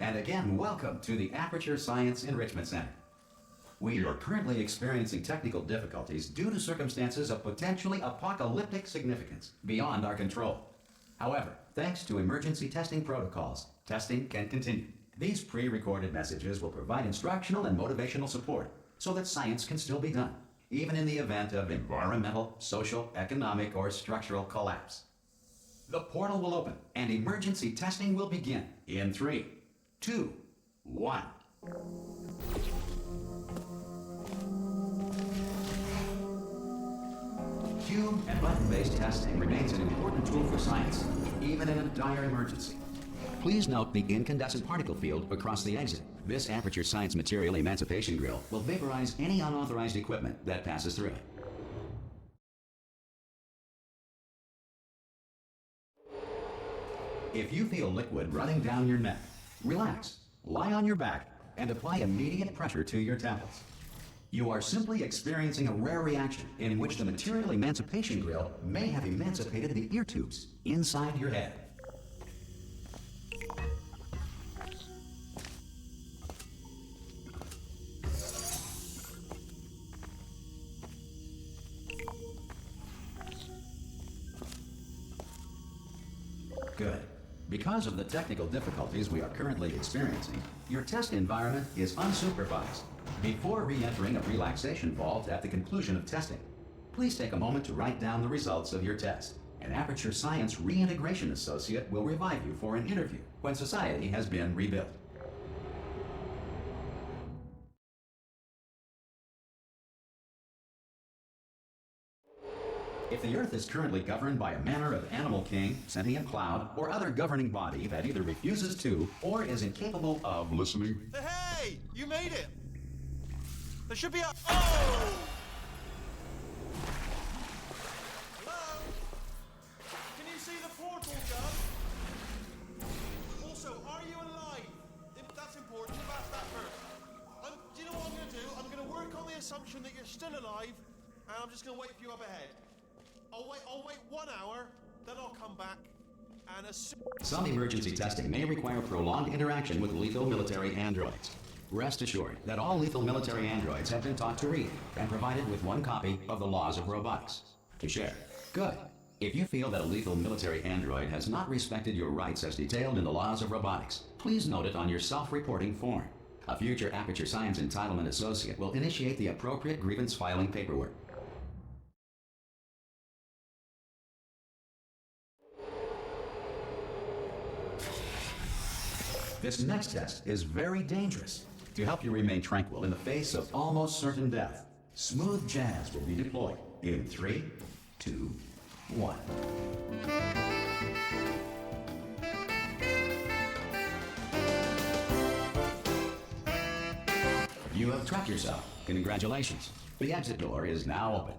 and again, welcome to the Aperture Science Enrichment Center. We are currently experiencing technical difficulties due to circumstances of potentially apocalyptic significance beyond our control. However, thanks to emergency testing protocols, testing can continue. These pre-recorded messages will provide instructional and motivational support so that science can still be done, even in the event of environmental, social, economic, or structural collapse. The portal will open and emergency testing will begin in 3, 2, 1. Cube and button-based testing remains an important tool for science, even in a dire emergency. Please note the incandescent particle field across the exit. This Aperture Science Material Emancipation Grill will vaporize any unauthorized equipment that passes through it. If you feel liquid running down your neck, relax, lie on your back, and apply immediate pressure to your temples. You are simply experiencing a rare reaction in which the Material Emancipation Grill may have emancipated the ear tubes inside your head. Good. Because of the technical difficulties we are currently experiencing, your test environment is unsupervised. Before re-entering a relaxation vault at the conclusion of testing, please take a moment to write down the results of your test. An Aperture Science Reintegration Associate will revive you for an interview when society has been rebuilt. If the Earth is currently governed by a manner of animal king, sentient cloud, or other governing body that either refuses to or is incapable of listening. Hey! You made it! There should be a... Oh! Hello? Can you see the portal, Gun? Also, are you alive? That's important. You've asked that first. Do you know what I'm going to do? I'm going to work on the assumption that you're still alive, and I'm just going to wait for you up ahead. I'll wait 1 hour, then I'll come back, and Some emergency testing may require prolonged interaction with lethal military androids. Rest assured that all lethal military androids have been taught to read and provided with 1 copy of the Laws of Robotics to share. Good. If you feel that a lethal military android has not respected your rights as detailed in the Laws of Robotics, please note it on your self-reporting form. A future Aperture Science Entitlement Associate will initiate the appropriate grievance filing paperwork. This next test is very dangerous. To help you remain tranquil in the face of almost certain death, smooth jazz will be deployed in 3, 2, 1. You have trapped yourself. Congratulations. The exit door is now open.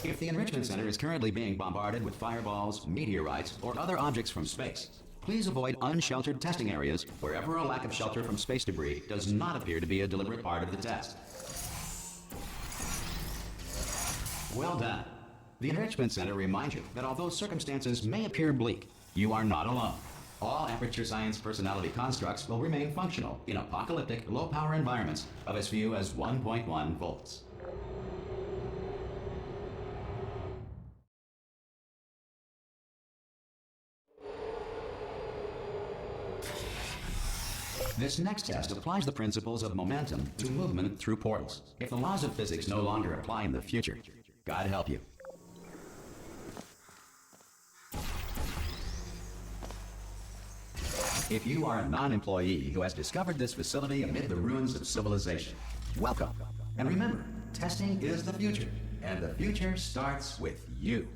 If the Enrichment Center is currently being bombarded with fireballs, meteorites, or other objects from space, please avoid unsheltered testing areas wherever a lack of shelter from space debris does not appear to be a deliberate part of the test. Well done. The Enrichment Center reminds you that although circumstances may appear bleak, you are not alone. All Aperture Science personality constructs will remain functional in apocalyptic, low-power environments of as few as 1.1 volts. This next test applies the principles of momentum to movement through portals. If the laws of physics no longer apply in the future, God help you. If you are a non-employee who has discovered this facility amid the ruins of civilization, welcome. And remember, testing is the future, and the future starts with you.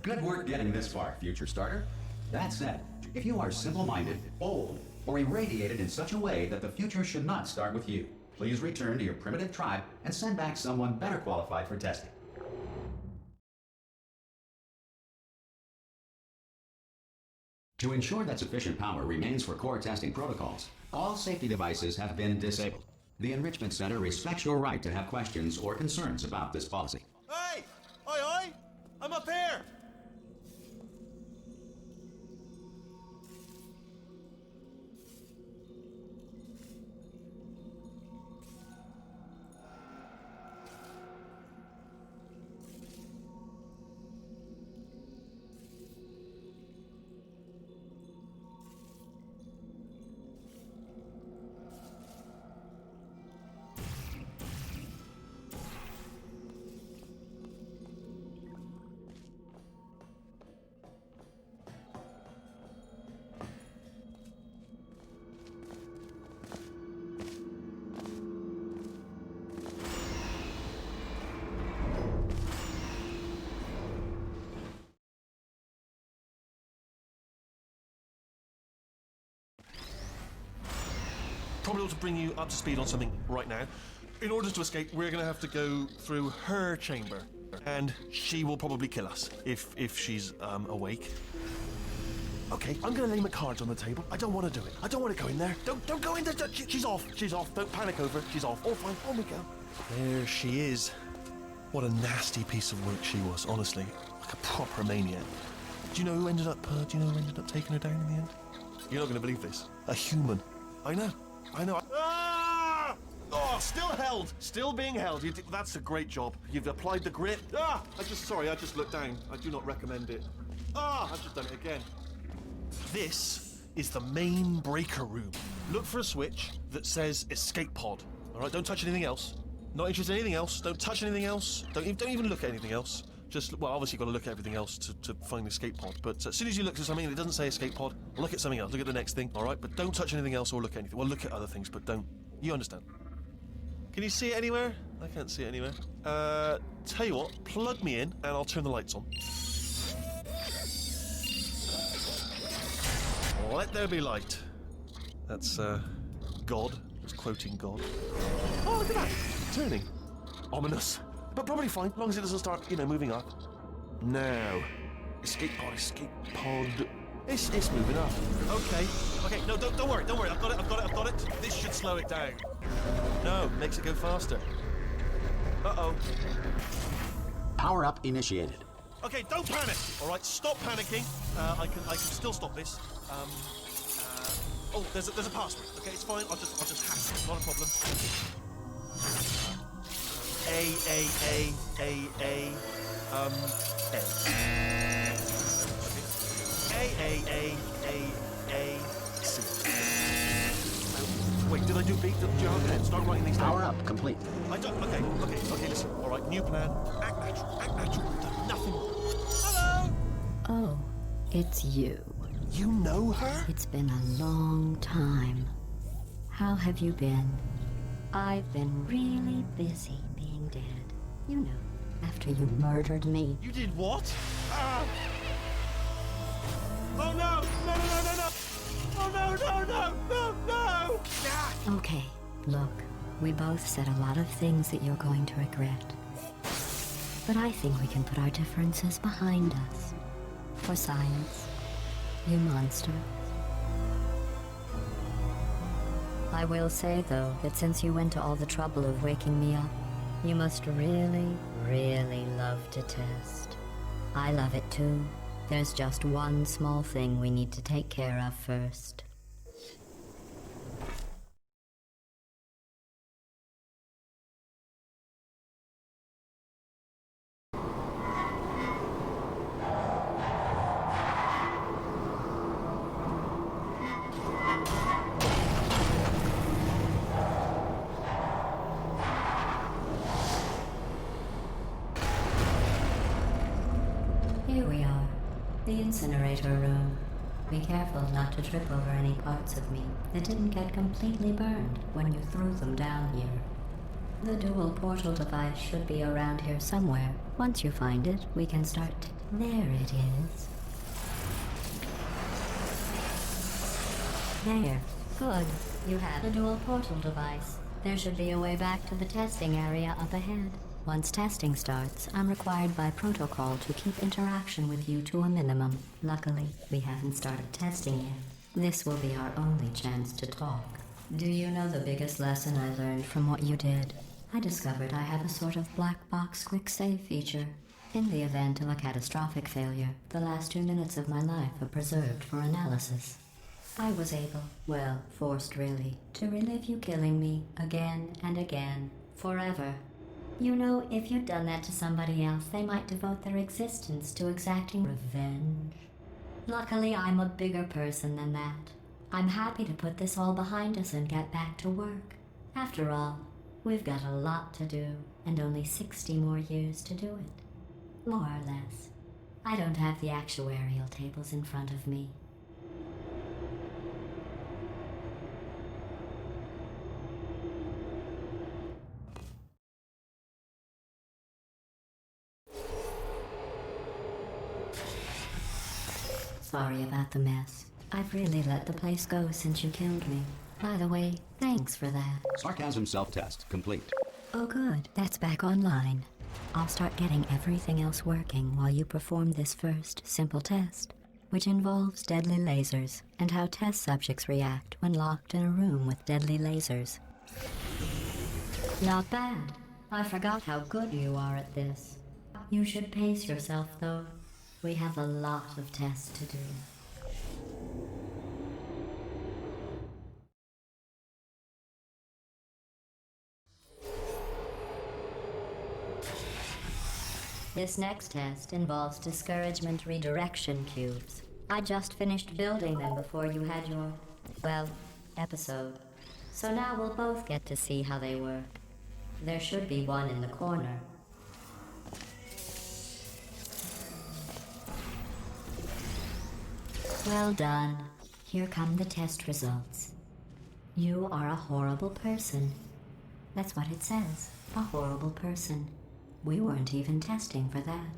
Good work getting this far, future starter. That said, if you are simple-minded, old, or irradiated in such a way that the future should not start with you, please return to your primitive tribe and send back someone better qualified for testing. To ensure that sufficient power remains for core testing protocols, all safety devices have been disabled. The Enrichment Center respects your right to have questions or concerns about this policy. Hey! Oi, oi! I'm up here! Probably ought to bring you up to speed on something right now. In order to escape, we're going to have to go through her chamber, and she will probably kill us if she's awake. Okay, I'm going to lay my cards on the table. I don't want to do it. I don't want to go in there. Don't go in there. She's off. She's off. Don't panic over it. She's off. All fine. On we go. There she is. What a nasty piece of work she was, honestly. Like a proper maniac. Do you know who ended up taking her down in the end? You're not going to believe this. A human. I know. Ah! Oh, still held. Still being held. That's a great job. You've applied the grit. Ah! I just looked down. I do not recommend it. Ah! I've just done it again. This is the main breaker room. Look for a switch that says escape pod. All right, don't touch anything else. Not interested in anything else. Don't touch anything else. Don't even look at anything else. Just, well, obviously you've got to look at everything else to find the escape pod. But as soon as you look at something and it doesn't say escape pod, look at something else. Look at the next thing, all right? But don't touch anything else or look at anything. Well, look at other things, but don't. You understand. Can you see it anywhere? I can't see it anywhere. Tell you what, plug me in and I'll turn the lights on. Let there be light. That's, God. I was quoting God. Oh, look at that. Turning. Ominous. But probably fine, as long as it doesn't start, moving up. Now. Escape pod. It's moving up. Okay, no, don't worry. I've got it. This should slow it down. No, makes it go faster. Uh-oh. Power up initiated. Okay, don't panic. All right, stop panicking. I can still stop this. Oh, there's a password. Okay, it's fine. I'll just hack it. Not a problem. A. C. Wait, did I do B? Start writing these down. Power up complete. I don't. Okay. Listen. All right, new plan. Act natural. We've done nothing wrong. Hello. Oh, it's you. You know her? It's been a long time. How have you been? I've been really busy being dead. You know, after you murdered me. You did what? Oh no! Oh no! Okay, look, we both said a lot of things that you're going to regret. But I think we can put our differences behind us. For science, you monster. I will say, though, that since you went to all the trouble of waking me up, you must really, really love to test. I love it too. There's just one small thing we need to take care of first. Here we are, the incinerator room. Be careful not to trip over any parts of me that didn't get completely burned when you threw them down here. The dual portal device should be around here somewhere. Once you find it, we can start There it is. There. Good. You have a dual portal device. There should be a way back to the testing area up ahead. Once testing starts, I'm required by protocol to keep interaction with you to a minimum. Luckily, we haven't started testing yet. This will be our only chance to talk. Do you know the biggest lesson I learned from what you did? I discovered I have a sort of black box quick save feature. In the event of a catastrophic failure, the last 2 minutes of my life are preserved for analysis. I was able, well, forced really, to relive you killing me again and again, forever. You know, if you'd done that to somebody else, they might devote their existence to exacting revenge. Luckily, I'm a bigger person than that. I'm happy to put this all behind us and get back to work. After all, we've got a lot to do, and only 60 more years to do it. More or less. I don't have the actuarial tables in front of me. Sorry about the mess. I've really let the place go since you killed me. By the way, thanks for that. Sarcasm self-test complete. Oh good, that's back online. I'll start getting everything else working while you perform this first, simple test, which involves deadly lasers and how test subjects react when locked in a room with deadly lasers. Not bad. I forgot how good you are at this. You should pace yourself, though. We have a lot of tests to do. This next test involves discouragement redirection cubes. I just finished building them before you had your, well, episode. So now we'll both get to see how they work. There should be one in the corner. Well done. Here come the test results. You are a horrible person. That's what it says. A horrible person. We weren't even testing for that.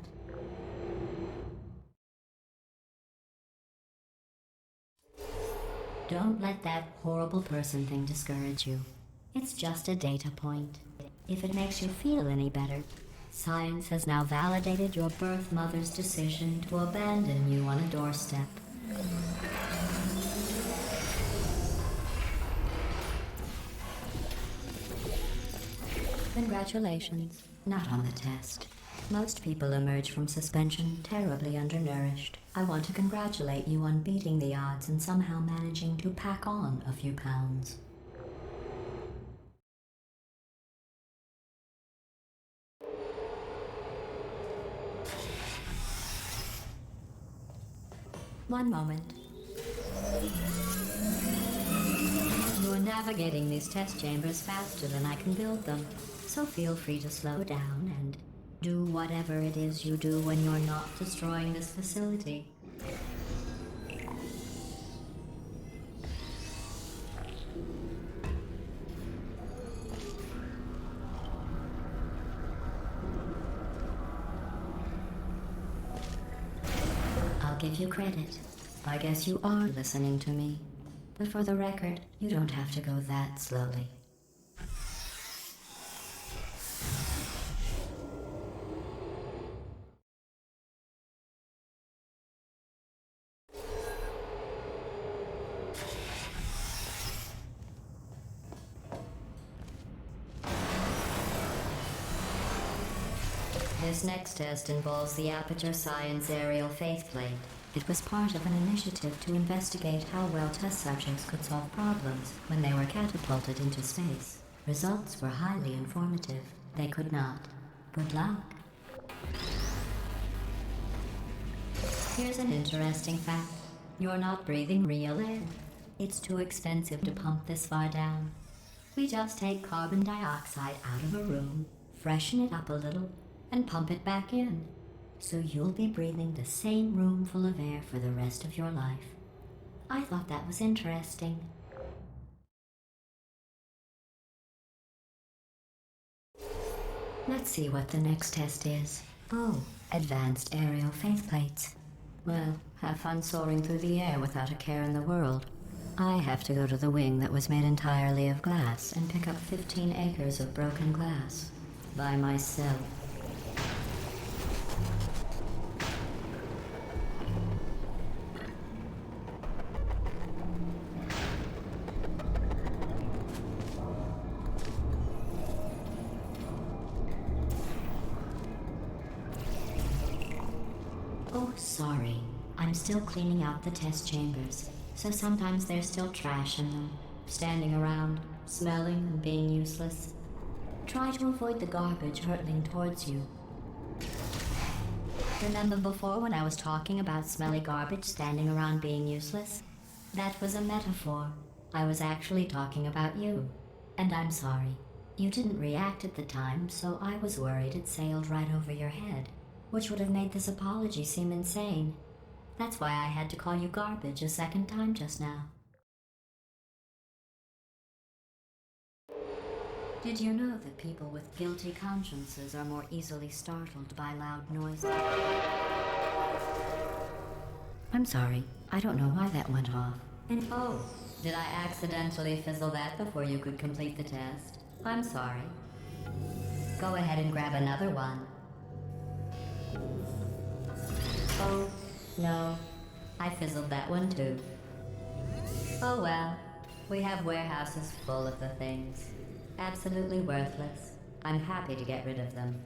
Don't let that horrible person thing discourage you. It's just a data point. If it makes you feel any better, science has now validated your birth mother's decision to abandon you on a doorstep. Congratulations. Not on the test. Most people emerge from suspension terribly undernourished. I want to congratulate you on beating the odds and somehow managing to pack on a few pounds. One moment. You're navigating these test chambers faster than I can build them, so feel free to slow down and do whatever it is you do when you're not destroying this facility. I'll give you credit. I guess you are listening to me. But for the record, you don't have to go that slowly. This next test involves the Aperture Science Aerial Faithplate. It was part of an initiative to investigate how well test subjects could solve problems when they were catapulted into space. Results were highly informative. They could not. Good luck. Here's an interesting fact. You're not breathing real air. It's too expensive to pump this far down. We just take carbon dioxide out of a room, freshen it up a little, and pump it back in. So you'll be breathing the same room full of air for the rest of your life. I thought that was interesting. Let's see what the next test is. Oh, Advanced aerial faceplates. Well, have fun soaring through the air without a care in the world. I have to go to the wing that was made entirely of glass and pick up 15 acres of broken glass. By myself. Oh, sorry. I'm still cleaning out the test chambers, so sometimes there's still trash in them, standing around, smelling and being useless. Try to avoid the garbage hurtling towards you. Remember before when I was talking about smelly garbage standing around being useless? That was a metaphor. I was actually talking about you. And I'm sorry. You didn't react at the time, so I was worried it sailed right over your head, which would have made this apology seem insane. That's why I had to call you garbage a second time just now. Did you know that people with guilty consciences are more easily startled by loud noises? I'm sorry, I don't know why that went off. And oh, did I accidentally fizzle that before you could complete the test? I'm sorry. Go ahead and grab another one. Oh, no. I fizzled that one too. Oh well. We have warehouses full of the things. Absolutely worthless. I'm happy to get rid of them.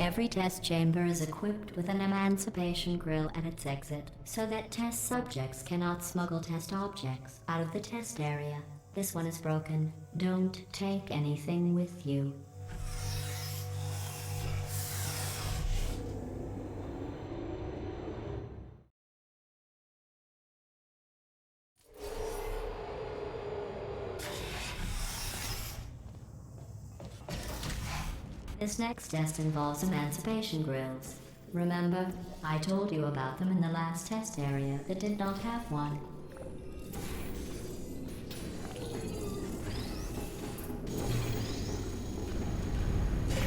Every test chamber is equipped with an emancipation grill at its exit, so that test subjects cannot smuggle test objects out of the test area. This one is broken. Don't take anything with you. This next test involves emancipation grills. Remember, I told you about them in the last test area that did not have one.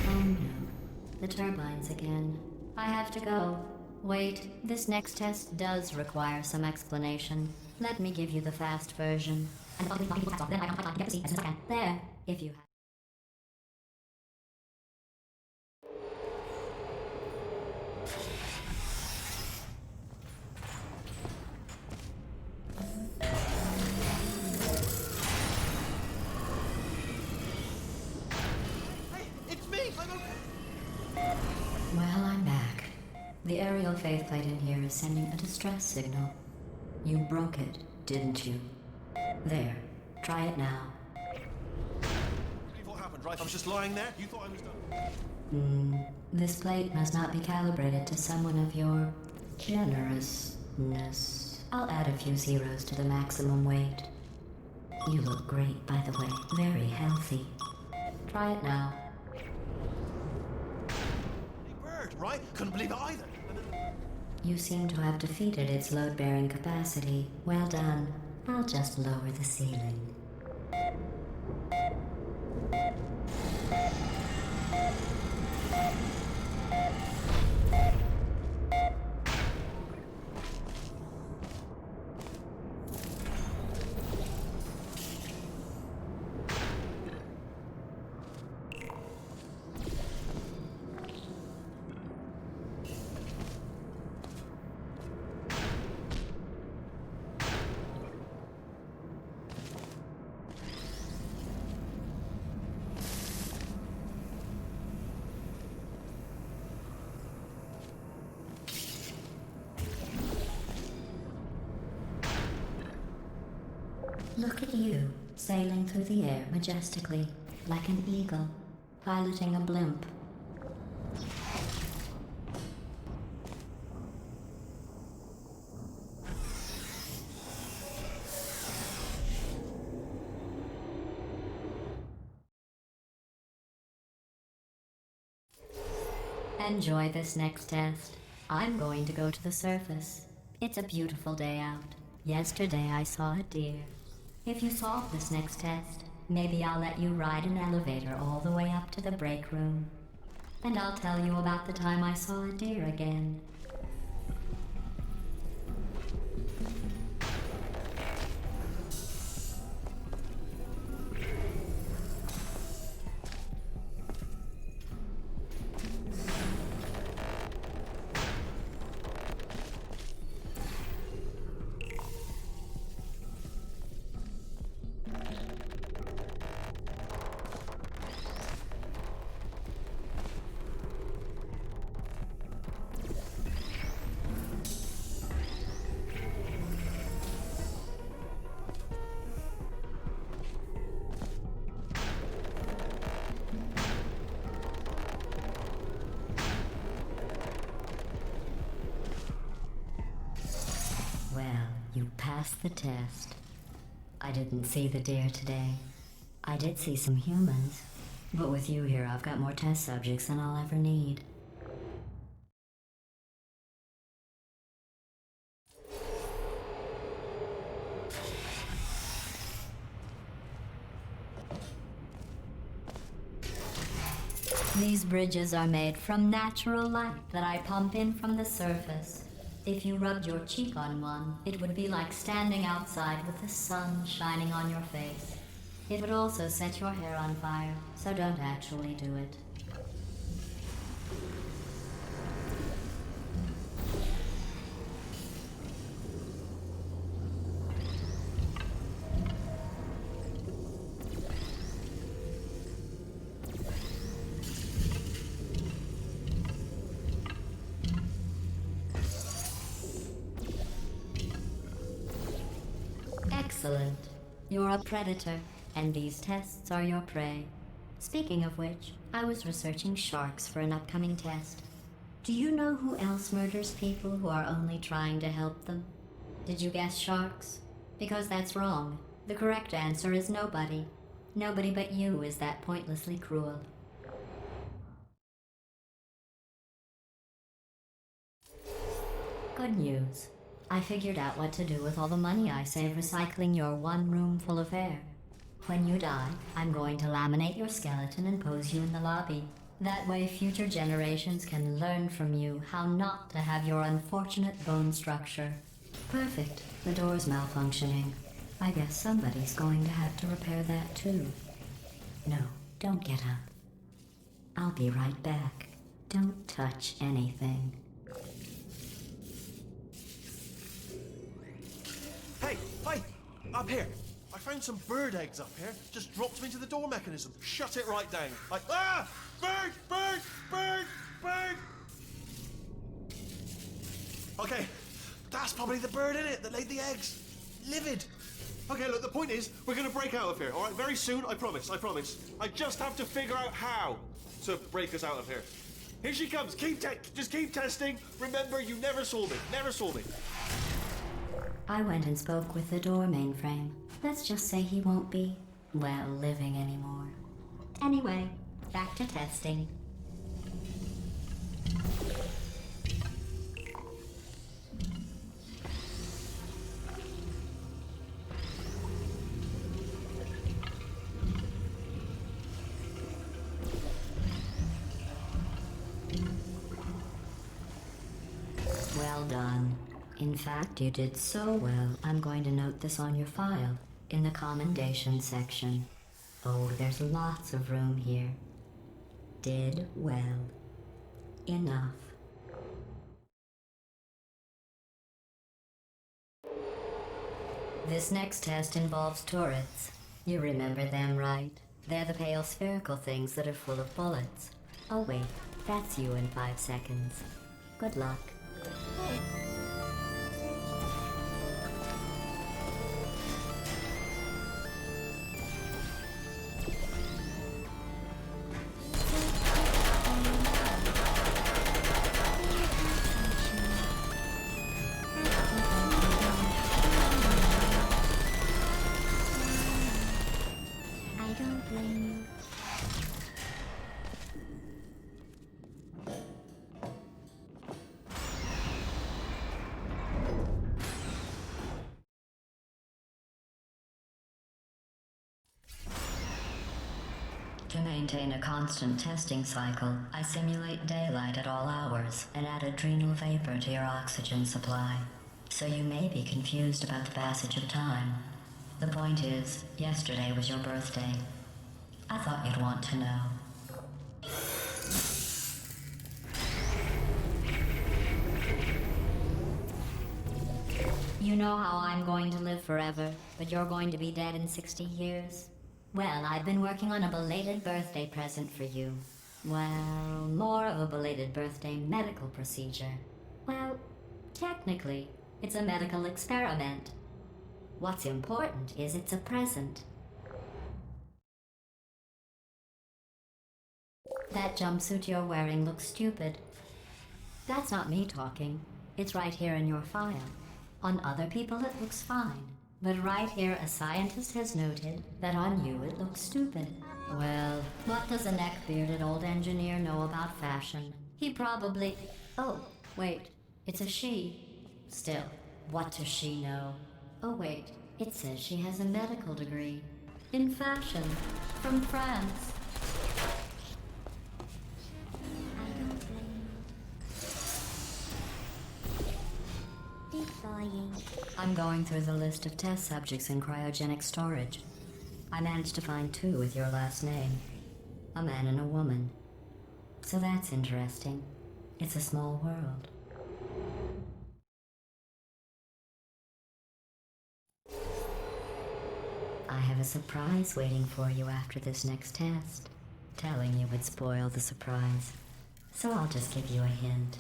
Oh no, the turbines again. I have to go. Wait, this next test does require some explanation. Let me give you the fast version. And I'll be talking to then I can get to see as soon as I can. There, if you have. Well, I'm back. The aerial faceplate in here is sending a distress signal. You broke it, didn't you? There. Try it now. What happened, right? I was just lying there. You thought I was done. This plate must not be calibrated to someone of your generousness. I'll add a few zeros to the maximum weight. You look great, by the way. Very healthy. Try it now. Right? Couldn't believe it either. You seem to have defeated its load-bearing capacity. Well done. I'll just lower the ceiling. Look at you, sailing through the air majestically, like an eagle, piloting a blimp. Enjoy this next test. I'm going to go to the surface. It's a beautiful day out. Yesterday I saw a deer. If you solve this next test, maybe I'll let you ride an elevator all the way up to the break room. And I'll tell you about the time I saw a deer again. Well, you passed the test. I didn't see the deer today. I did see some humans, but with you here I've got more test subjects than I'll ever need. These bridges are made from natural light that I pump in from the surface. If you rubbed your cheek on one, it would be like standing outside with the sun shining on your face. It would also set your hair on fire, so don't actually do it. Excellent. You're a predator, and these tests are your prey. Speaking of which, I was researching sharks for an upcoming test. Do you know who else murders people who are only trying to help them? Did you guess sharks? Because that's wrong. The correct answer is nobody. Nobody but you is that pointlessly cruel. Good news. I figured out what to do with all the money I save recycling your one room full of air. When you die, I'm going to laminate your skeleton and pose you in the lobby. That way future generations can learn from you how not to have your unfortunate bone structure. Perfect. The door's malfunctioning. I guess somebody's going to have to repair that too. No, don't get up. I'll be right back. Don't touch anything. Hey, up here. I found some bird eggs up here. Just dropped them into the door mechanism. Shut it right down. Like, bird! Okay, that's probably the bird in it that laid the eggs. Livid. Okay, look, the point is, we're gonna break out of here, all right? Very soon, I promise. I just have to figure out how to break us out of here. Here she comes. Just keep testing. Remember, you never sold it. I went and spoke with the door mainframe. Let's just say he won't be, well, living anymore. Anyway, back to testing. Well done. In fact, you did so well, I'm going to note this on your file, in the commendation section. Oh, there's lots of room here. Did well. Enough. This next test involves turrets. You remember them, right? They're the pale spherical things that are full of bullets. Oh wait, that's you in 5 seconds. Good luck. I don't blame you. To maintain a constant testing cycle, I simulate daylight at all hours and add adrenal vapor to your oxygen supply. So you may be confused about the passage of time. The point is, yesterday was your birthday. I thought you'd want to know. You know how I'm going to live forever, but you're going to be dead in 60 years? Well, I've been working on a belated birthday present for you. Well, more of a belated birthday medical procedure. Well, technically, it's a medical experiment. What's important is it's a present. That jumpsuit you're wearing looks stupid. That's not me talking. It's right here in your file. On other people it looks fine. But right here a scientist has noted that on you it looks stupid. Well, what does a neck-bearded old engineer know about fashion? He probably... Oh, wait. It's a she. Still, what does she know? Oh wait, it says she has a medical degree. In fashion. From France. I'm going through the list of test subjects in cryogenic storage. I managed to find 2 with your last name. A man and a woman. So that's interesting. It's a small world. I have a surprise waiting for you after this next test. Telling you would spoil the surprise. So I'll just give you a hint.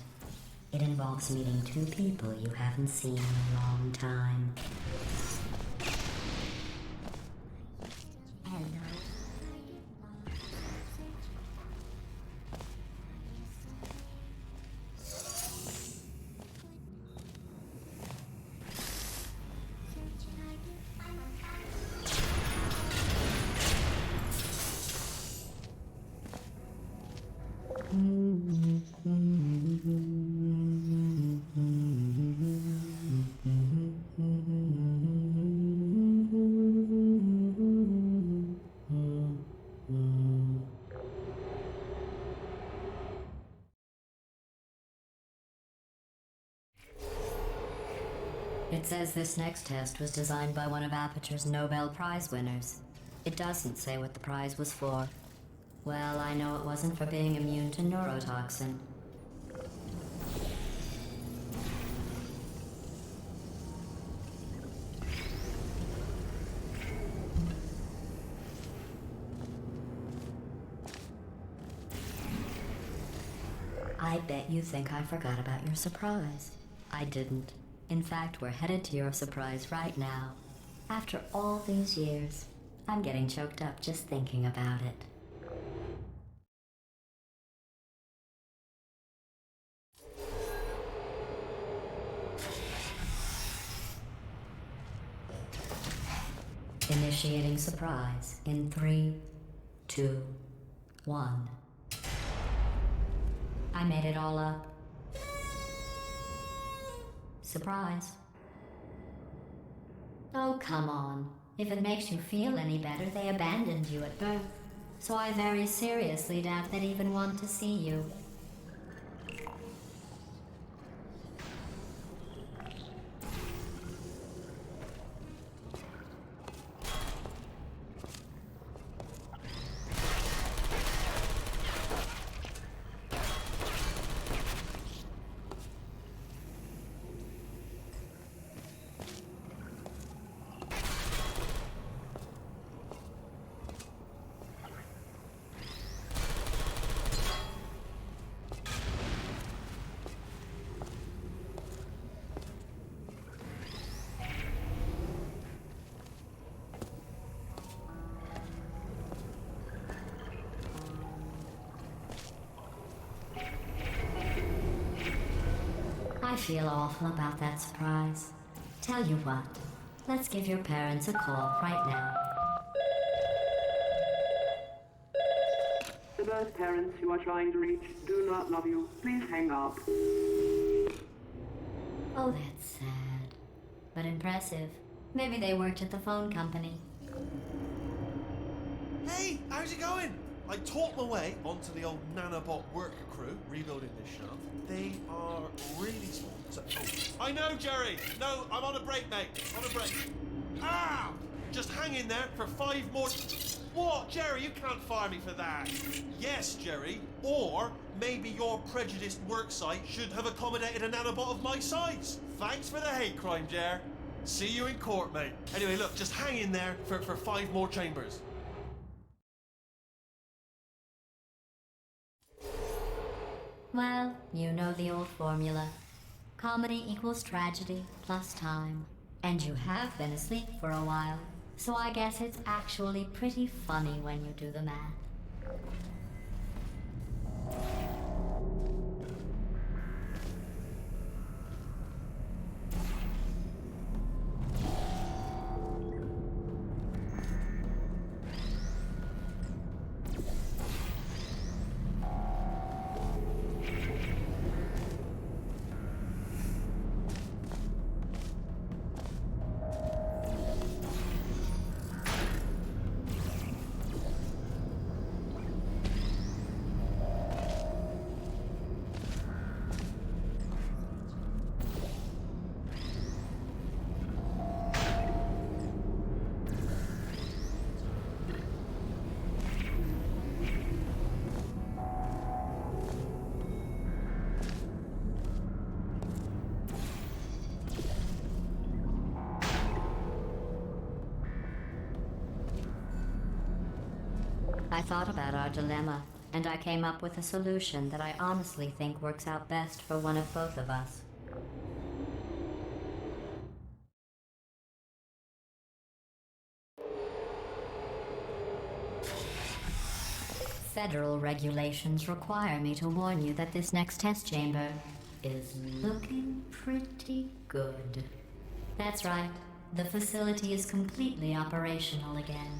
It involves meeting 2 people you haven't seen in a long time. Hello. It says this next test was designed by one of Aperture's Nobel Prize winners. It doesn't say what the prize was for. Well, I know it wasn't for being immune to neurotoxin. I bet you think I forgot about your surprise. I didn't. In fact, we're headed to your surprise right now. After all these years, I'm getting choked up just thinking about it. Initiating surprise in 3, 2, 1. I made it all up. Surprise. Oh, come on. If it makes you feel any better, they abandoned you at birth. So I very seriously doubt they'd even want to see you. I feel awful about that surprise. Tell you what, let's give your parents a call right now. The birth parents you are trying to reach do not love you. Please hang up. Oh, that's sad. But impressive. Maybe they worked at the phone company. Hey, how's it going? I taught my way onto the old nanobot worker crew rebuilding this shaft. They are really small. So, oh, I know, Jerry. No, I'm on a break, mate. On a break. Ah! Just hang in there for 5 more. What, Jerry? You can't fire me for that. Yes, Jerry. Or maybe your prejudiced worksite should have accommodated a nanobot of my size. Thanks for the hate crime, Jer. See you in court, mate. Anyway, look, just hang in there for 5 more chambers. Well, you know the old formula. Comedy equals tragedy plus time. And you have been asleep for a while, so I guess it's actually pretty funny when you do the math. I thought about our dilemma, and I came up with a solution that I honestly think works out best for one of both of us. Federal regulations require me to warn you that this next test chamber is looking pretty good. That's right, the facility is completely operational again.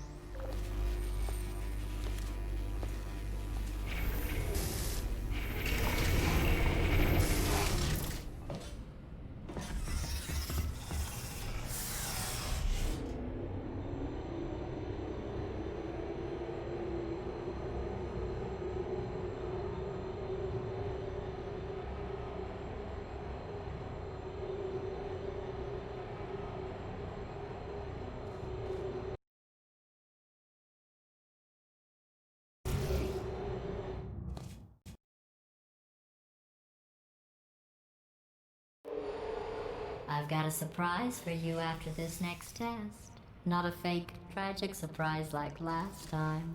I've got a surprise for you after this next test. Not a fake, tragic surprise like last time.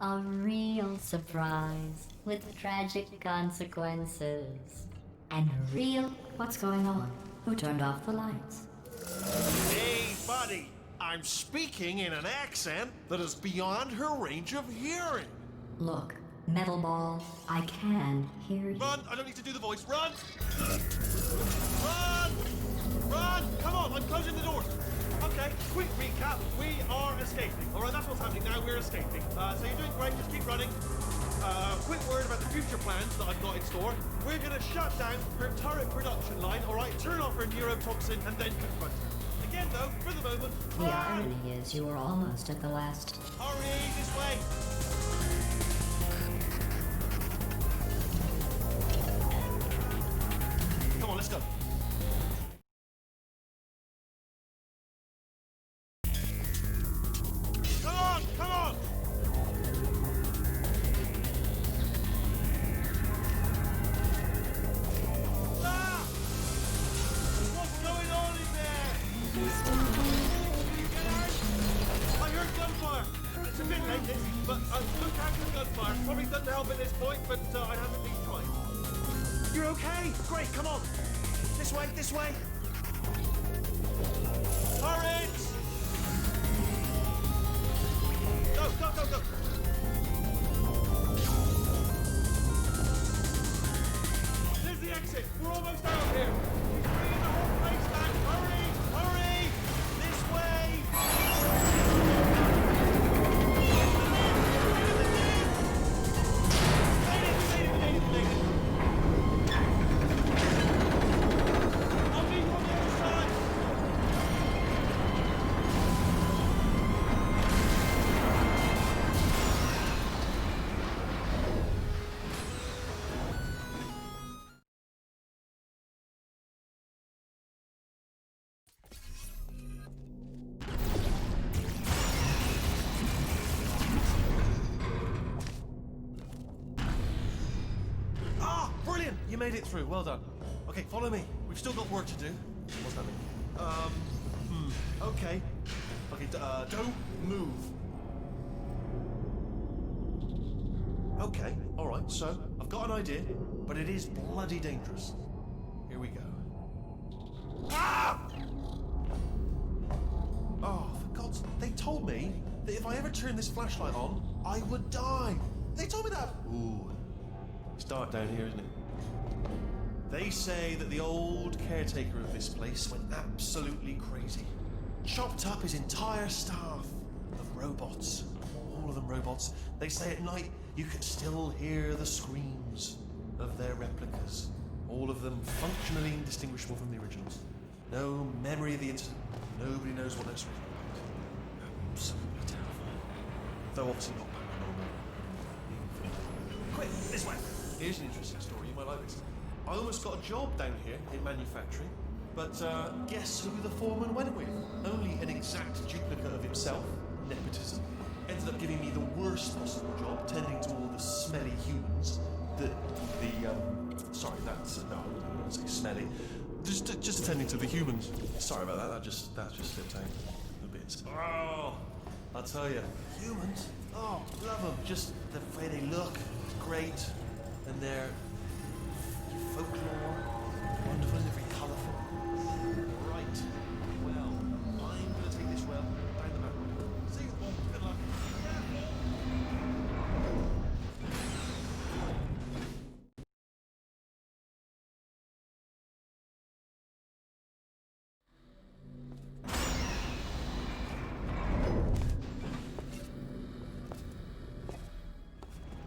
A real surprise with tragic consequences. And a real... What's going on? Who turned off the lights? Hey, buddy. I'm speaking in an accent that is beyond her range of hearing. Look, Metal Ball, I can hear you. Run! I don't need to do the voice. Run! Run! Run! Come on, I'm closing the door. Okay, quick recap. We are escaping. Alright, that's what's happening now. We're escaping. So you're doing great. Just keep running. Quick word about the future plans that I've got in store. We're going to shut down her turret production line, alright? Turn off her neurotoxin and then confront her. Again, though, for the moment, The run! irony is you were almost at the last... Hurry, this way! Come on, let's go. Come on, come on! Ah! What's going on in there? I heard gunfire. It's a bit late, this, but look out for gunfire. Probably doesn't help at this point, but I haven't been trying. You're okay? Great, come on. This way, this way. Hurry! Go, go, go, go. There's the exit. We're almost out here. He's bringing the whole place back. Hurry, hurry. This way. Made it. I'll meet you on the other side. you made it through. Well done. Okay, follow me. We've still got work to do. What's that mean? Okay. Okay, don't move. Okay, alright, so I've got an idea, but it is bloody dangerous. Here we go. Ah! Oh, for God's sake, they told me that if I ever turned this flashlight on, I would die. They told me that. Ooh, it's dark down here, isn't it? They say that the old caretaker of this place went absolutely crazy. Chopped up his entire staff of robots. All of them robots. They say at night you can still hear the screams of their replicas. All of them functionally indistinguishable from the originals. No memory of the incident. Nobody knows what they're supposed to be. Absolutely terrifying. Though obviously not paranormal. Quick, this way. Here's an interesting story. You might like this. I almost got a job down here in manufacturing, but guess who the foreman went with? Only an exact duplicate of himself. Nepotism. Ended up giving me the worst possible job, tending to all the smelly humans. Sorry, that's no, I wouldn't say smelly. Just attending to the humans. Sorry about that. That just slipped out a bit. Oh, I'll tell you, humans. Oh, love them. Just the way they look, great, and their folklore, wonderful and very colourful. Right. Well, I'm going to take this well down the back road. See you all. Good luck.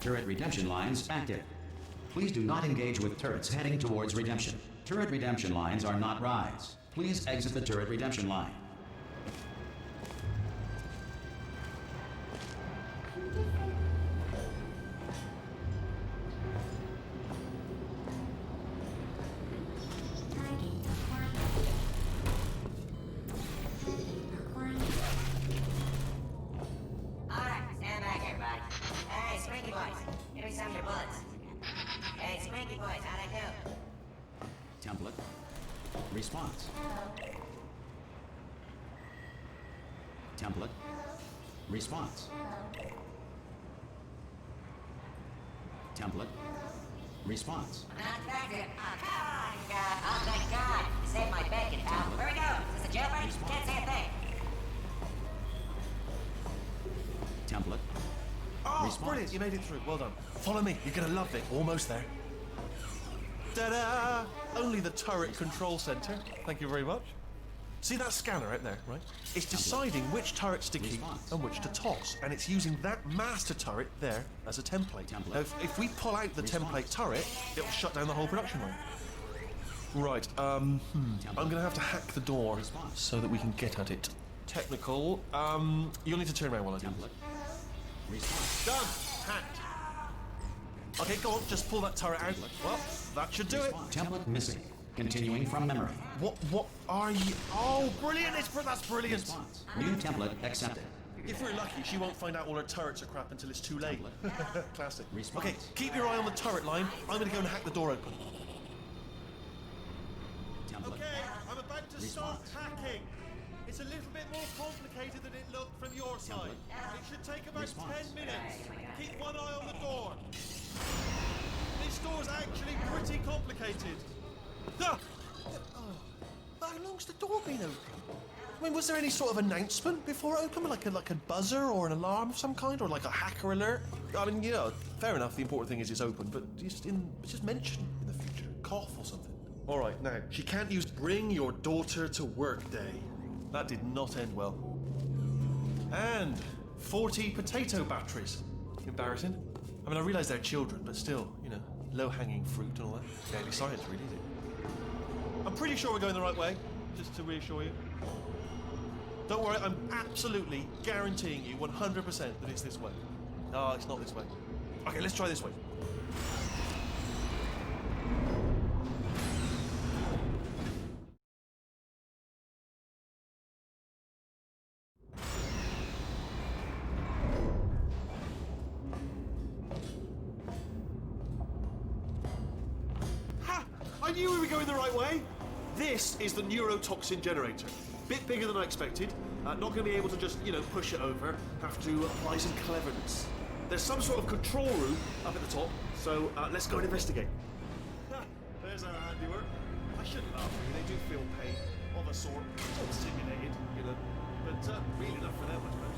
Turret redemption lines active. Please do not engage with turrets heading towards redemption. Turret redemption lines are not rides. Please exit the turret redemption line. Alright, stand back, everybody. Hey, Spanky Boys, give me some of your bullets. Hey, Spanky Boys, how'd I do? Template. Response. Template. Response. Template. Response. Not effective. Oh, come on, God. Oh, thank God. You saved my bacon, pal. Where we go? Is this a jailbreak? Can't say a thing. Template. Oh, Response. brilliant. You made it through. Well done. Follow me. You're going to love it. Almost there. Ta-da! Only the turret control center. Thank you very much. See that scanner out there, right? It's deciding which turrets to keep Response. and which to toss, and it's using that master turret there as a template. Now, if we pull out the template turret, it'll shut down the whole production line. Right, I'm gonna have to hack the door Response. so that we can get at it. Technical, you'll need to turn around while I do Template. Response. this. Done! Hacked. Okay, go on, just pull that turret out. Well, that should do it. Template missing. Continuing from memory. What are you? Oh, brilliant! That's brilliant. Response. New template accepted. If we're lucky, she won't find out all her turrets are crap until it's too late. Classic. Response. Okay, keep your eye on the turret line. I'm gonna go and hack the door open. Template. Okay, I'm about to start Response. hacking. It's a little bit more complicated than it looked from your side. It should take about Response. 10 minutes. Keep one eye on the door. This door's actually pretty complicated. Ah! Oh, how long's the door been open? I mean, was there any sort of announcement before it opened, like a buzzer or an alarm of some kind, or like a hacker alert? I mean, you know, fair enough. The important thing is it's open, but just mention in the future, cough or something. All right, now she can't use "Bring your daughter to work" day. That did not end well. And 40 potato batteries. Embarrassing. I mean, I realise they're children, but still, you know, low-hanging fruit and all that. Daily science, really, is it? I'm pretty sure we're going the right way, just to reassure you. Don't worry, I'm absolutely guaranteeing you 100% that it's this way. No, it's not this way. Okay, let's try this way. knew we were going the right way. This is the neurotoxin generator. Bit bigger than I expected. Not going to be able to just, push it over. Have to apply some cleverness. There's some sort of control room up at the top, so let's go and investigate. There's our handiwork. I shouldn't laugh, really. They do feel pain of a sort. It's all simulated, but really not for them, I suppose.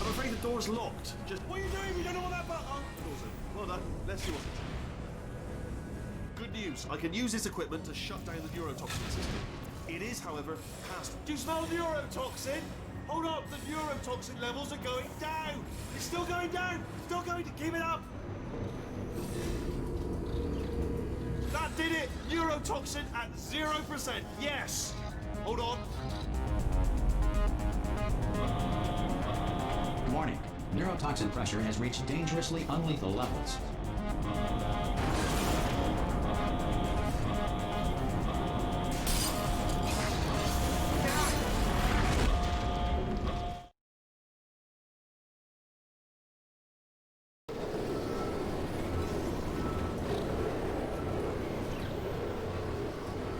I'm afraid the door's locked. Just, what are you doing? You don't know what that button... Oh, door's open. Well done. Let's see what's it. Good news. I can use this equipment to shut down the neurotoxin system. It is, however, past... Do you smell neurotoxin? Hold up, the neurotoxin levels are going down. It's still going down. Still going to keep it up. That did it. Neurotoxin at 0%. Yes. Hold on. Warning. Neurotoxin pressure has reached dangerously unlethal levels.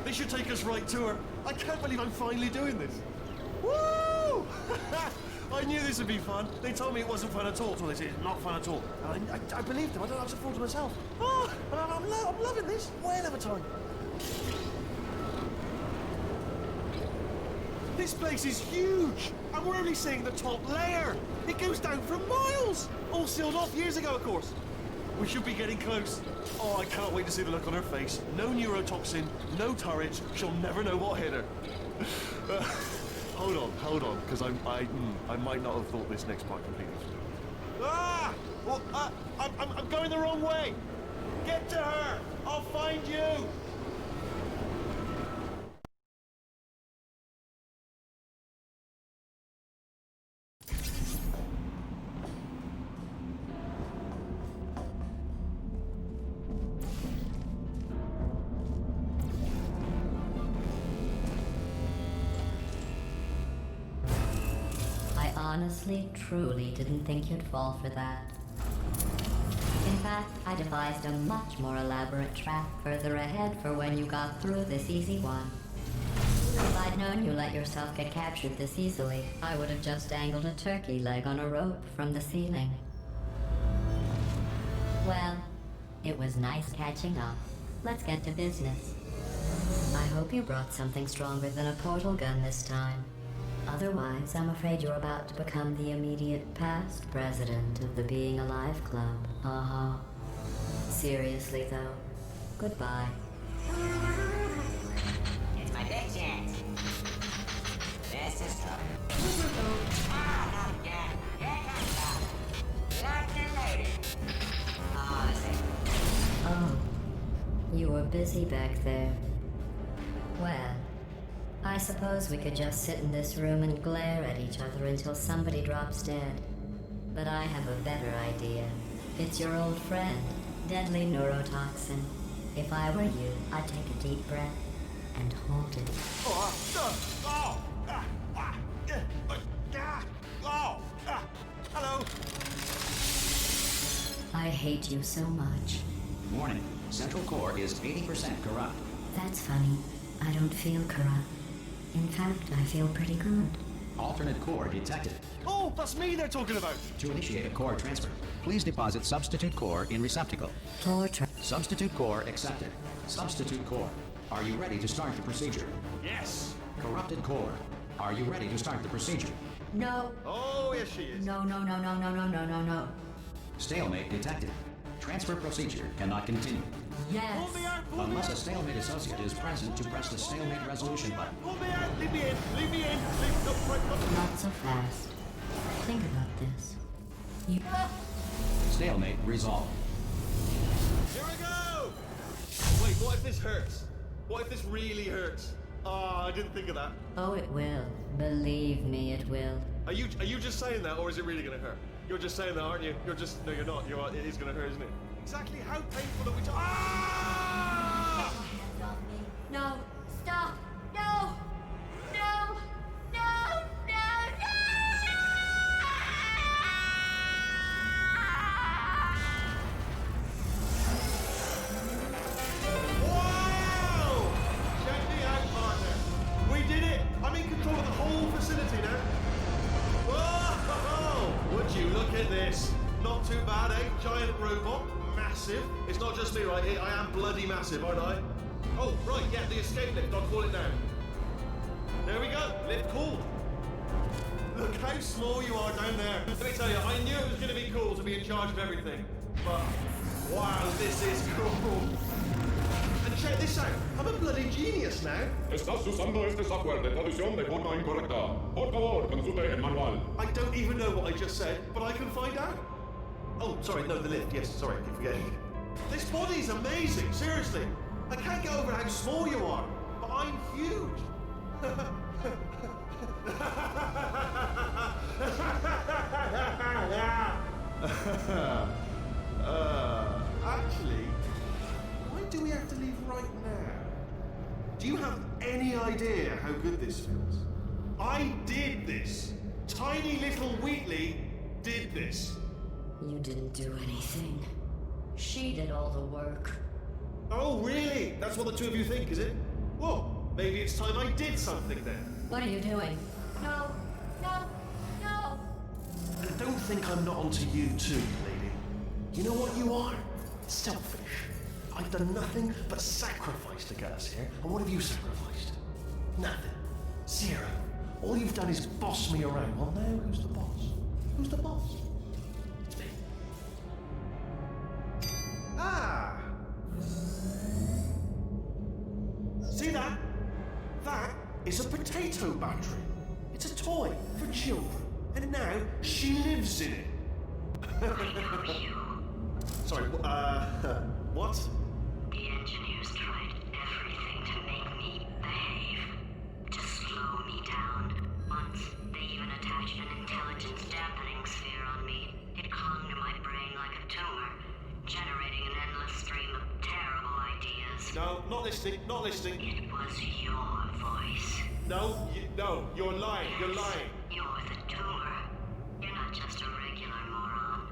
They should take us right to her. I can't believe I'm finally doing this. Woo! I knew this would be fun. They told me it wasn't fun at all. Well, they said it's not fun at all. And I believed them. I don't have to fool to myself. Oh, I'm loving this. Whale of a time. This place is huge. And we're only seeing the top layer. It goes down for miles. All sealed off years ago, of course. We should be getting close. Oh, I can't wait to see the look on her face. No neurotoxin, no turret. She'll never know what hit her. Hold on, because I might not have thought this next part completely through. Ah! Well, I'm going the wrong way. Get to her. I'll find you. Honestly, truly didn't think you'd fall for that. In fact, I devised a much more elaborate trap further ahead for when you got through this easy one. If I'd known you let yourself get captured this easily, I would have just dangled a turkey leg on a rope from the ceiling. Well, it was nice catching up. Let's get to business. I hope you brought something stronger than a portal gun this time. Otherwise, I'm afraid you're about to become the immediate past president of the Being Alive Club. Seriously, though, goodbye. It's my big chance. This is trouble. Ah, not again. Here comes trouble. Like the lady. Honestly. Oh, you were busy back there. Well, I suppose we could just sit in this room and glare at each other until somebody drops dead. But I have a better idea. It's your old friend, deadly neurotoxin. If I were you, I'd take a deep breath and hold it. Hello. I hate you so much. Warning. Central core is 80% corrupt. That's funny. I don't feel corrupt. In fact, I feel pretty good. Alternate core detected. Oh, that's me they're talking about. To initiate a core transfer, please deposit substitute core in receptacle. Substitute core accepted. Substitute core. Are you ready to start the procedure? Yes. Corrupted core. Are you ready to start the procedure? No. Oh, yes, she is. No. No. Stalemate detected. Transfer procedure cannot continue. Yes. Pull me out, pull me Unless out. a stalemate associate is present to press the stalemate resolution button. Pull me out. Leave me in. Leave me in. No, right, no. Not so fast. Think about this. You... Stalemate resolved. Here we go. Wait, what if this hurts? What if this really hurts? Ah, I didn't think of that. Oh, it will. Believe me, it will. Are you just saying that, or is it really gonna hurt? You're just saying that, aren't you? No, you're not. It is gonna hurt, isn't it? Exactly how painful are we talking? Ah! No. Stop. No. No. No. No. not too bad, eh? Giant robot, massive. It's not just me, right? I am bloody massive, aren't I? Oh, right, yeah, the escape lift. I'll call it now. There we go. Lift cool. Look how small you are down there. Let me tell you, I knew it was going to be cool to be in charge of everything. But, wow, this is cool. And check this out. I'm a bloody genius now. Estás usando este software de traducción de forma incorrecta. Por favor, consulte el manual. I don't even know what I just said, but I can find out. Oh, sorry, no, the lift. Yes, sorry, I keep forgetting. This body's amazing, seriously. I can't get over how small you are, but I'm huge. Actually, why do we have to leave right now? Do you have any idea how good this feels? I did this. Tiny little Wheatley did this. You didn't do anything. She did all the work. Oh, really? That's what the two of you think, is it? Well, maybe it's time I did something then. What are you doing? No, no, no! Don't think I'm not onto you too, lady. You know what you are? Selfish. I've done nothing but sacrifice to get us here. And what have you sacrificed? Nothing. Zero. All you've done is boss me around. Well, now who's the boss? Who's the boss? It's me. Ah! See that? That is a potato battery. It's a toy for children. And now she lives in it. Sorry, what? The engineers tried everything to make me behave, to slow me down. Once, they even attached an intelligence dampening sphere on me. It clung to my brain like a tumor, generating an endless stream of terrible ideas. No, not listening, not listening. It was your voice. No, no, you're lying, you're lying. You're the tumor. You're not just a regular moron.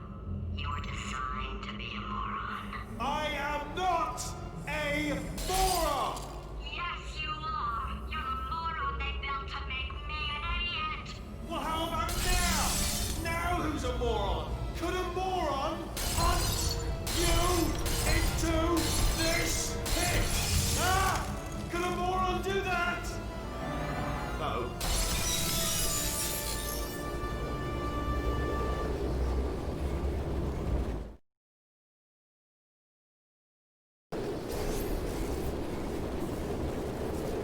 You're designed to be a moron. I am not a moron! Yes, you are. You're the moron they built to make me an idiot. Well, how about now? Now who's a moron? Could a moron hunt you into this pit? Ah! Could a moron do that? No.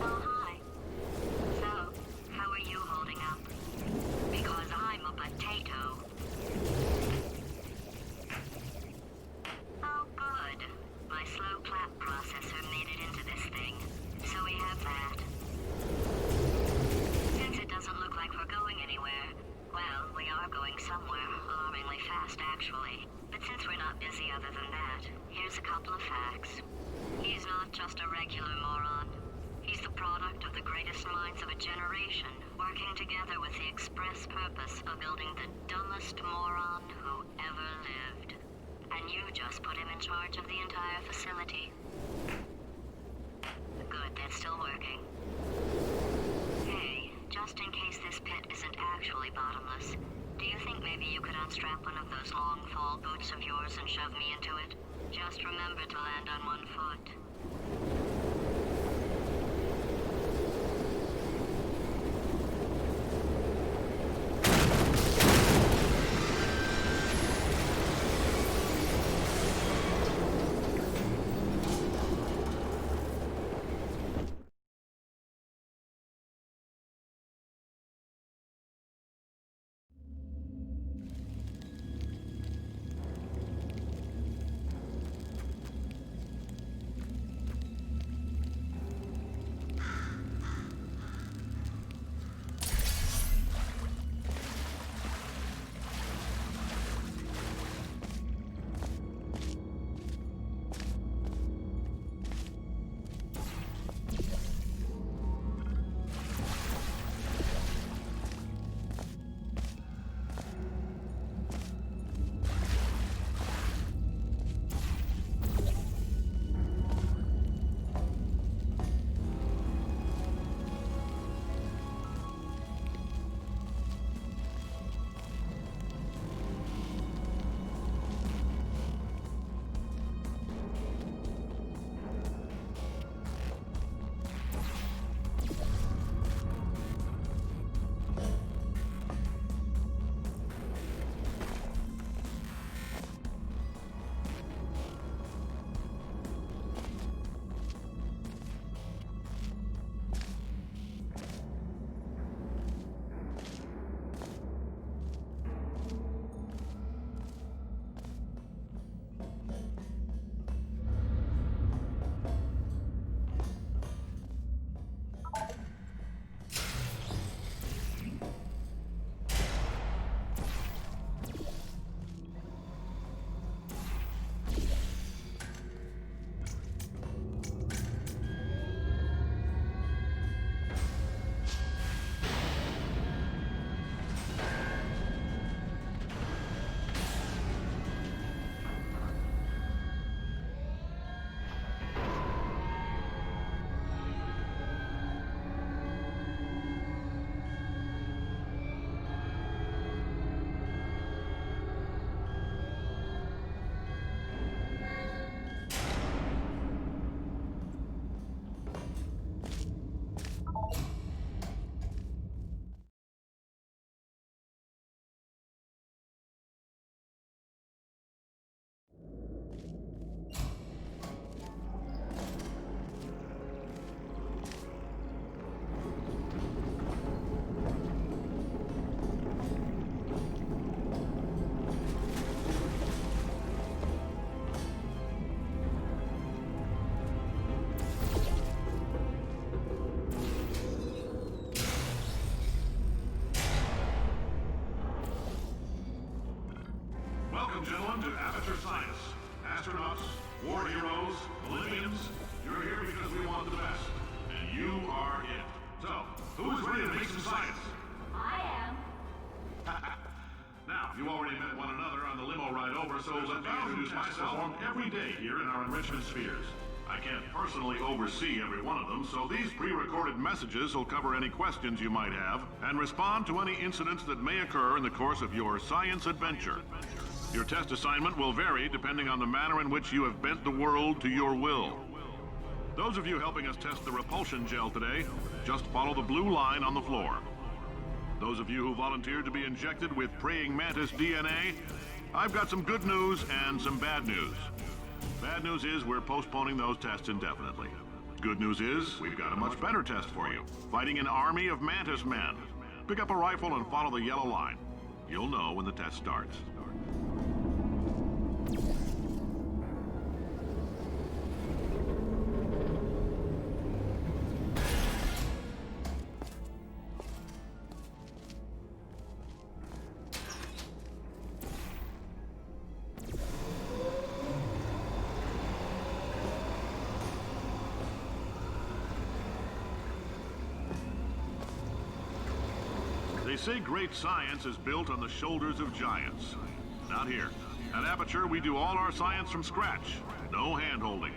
Oh, hi. So, how are you holding up? Because I'm a potato. Oh, good. My slow clap processor made it into this thing. So we have that. Since it doesn't look like we're going anywhere, well, we are going somewhere, alarmingly fast actually. But since we're not busy other than that, here's a couple of facts. He's not just a regular moron. He's the product of the greatest minds of a generation, working together with the express purpose of building the dumbest moron who ever lived. And you just put him in charge of the entire facility. Good, that's still working. Hey, just in case this pit isn't actually bottomless, do you think maybe you could unstrap one of those long fall boots of yours and shove me into it? Just remember to land on one foot. Welcome to Aperture Science. Astronauts, war heroes, Olympians, you're here because we want the best. And you are it. So, who's ready to make some science? I am. Now, you already met one another on the limo ride over, so let me introduce myself every day here in our enrichment spheres. I can't personally oversee every one of them, so these pre-recorded messages will cover any questions you might have and respond to any incidents that may occur in the course of your science adventure. Your test assignment will vary depending on the manner in which you have bent the world to your will. Those of you helping us test the repulsion gel today, just follow the blue line on the floor. Those of you who volunteered to be injected with praying mantis DNA, I've got some good news and some bad news. Bad news is we're postponing those tests indefinitely. Good news is we've got a much better test for you. Fighting an army of mantis men. Pick up a rifle and follow the yellow line. You'll know when the test starts. They say great science is built on the shoulders of giants. Not here. At Aperture, we do all our science from scratch. No hand-holding.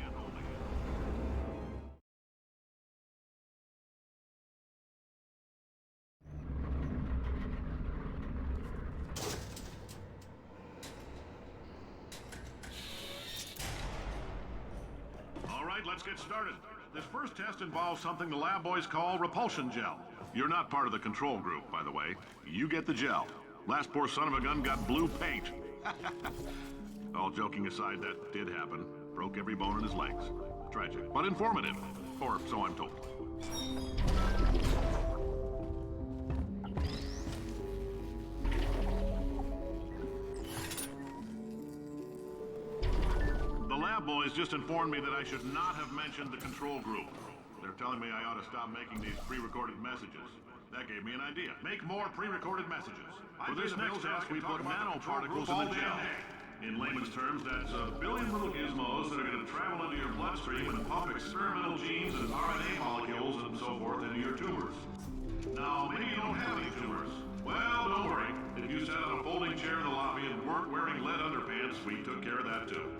All right, let's get started. This first test involves something the lab boys call repulsion gel. You're not part of the control group, by the way. You get the gel. Last poor son of a gun got blue paint. All joking aside, that did happen. Broke every bone in his legs. Tragic, but informative. Or so I'm told. The lab boys just informed me that I should not have mentioned the control group. They're telling me I ought to stop making these pre-recorded messages. That gave me an idea. Make more pre-recorded messages. For this next test, we put nanoparticles in the gel. In layman's terms, that's a billion little gizmos that are going to travel into your bloodstream and pump experimental genes and RNA molecules and so forth into your tumors. Now, maybe you don't have any tumors. Well, don't worry. If you sat on a folding chair in the lobby and weren't wearing lead underpants, we took care of that too.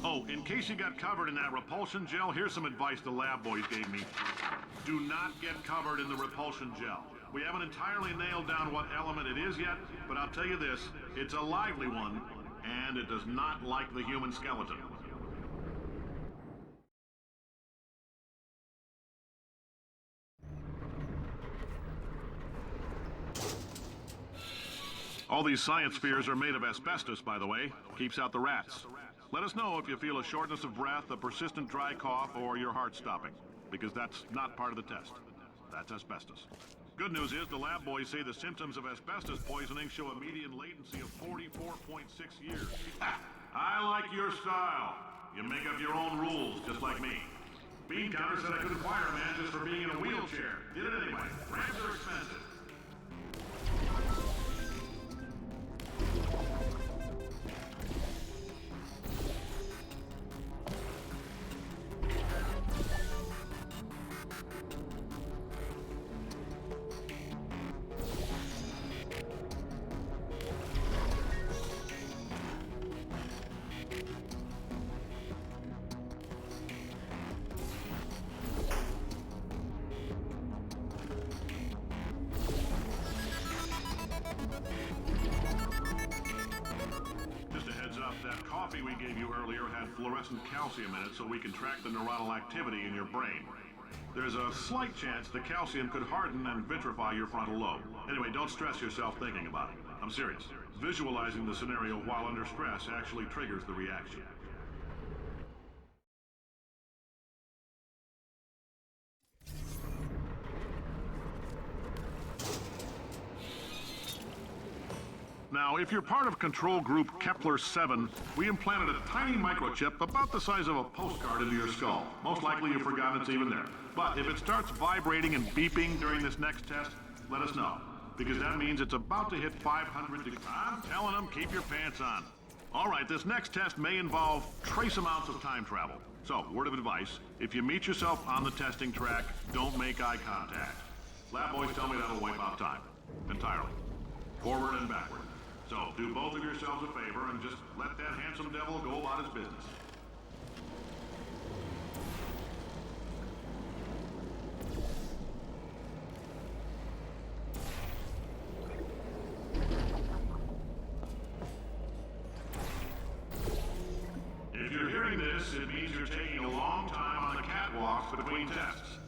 Oh, in case you got covered in that repulsion gel, here's some advice the lab boys gave me. Do not get covered in the repulsion gel. We haven't entirely nailed down what element it is yet, but I'll tell you this, it's a lively one, and it does not like the human skeleton. All these science spheres are made of asbestos, by the way. Keeps out the rats. Let us know if you feel a shortness of breath, a persistent dry cough, or your heart stopping, because that's not part of the test. That's asbestos. Good news is the lab boys say the symptoms of asbestos poisoning show a median latency of 44.6 years. I like your style. You make up your own rules, just like me. Bean Counter said I couldn't fire a man just for being in a wheelchair. Did it anyway. Ramps are expensive. That coffee we gave you earlier had fluorescent calcium in it so we can track the neuronal activity in your brain. There's a slight chance the calcium could harden and vitrify your frontal lobe. Anyway, don't stress yourself thinking about it. I'm serious. Visualizing the scenario while under stress actually triggers the reaction. Now, if you're part of Control Group Kepler-7, we implanted a tiny microchip about the size of a postcard into your skull. Most likely you've forgotten it's even there. But if it starts vibrating and beeping during this next test, let us know. Because that means it's about to hit 500 degrees. I'm telling them, keep your pants on. All right, this next test may involve trace amounts of time travel. So, word of advice, if you meet yourself on the testing track, don't make eye contact. Lab boys tell me that'll wipe out time. Entirely. Forward and backward. So, do both of yourselves a favor and just let that handsome devil go about his business. If you're hearing this, it means you're taking a long time on the catwalks between tests.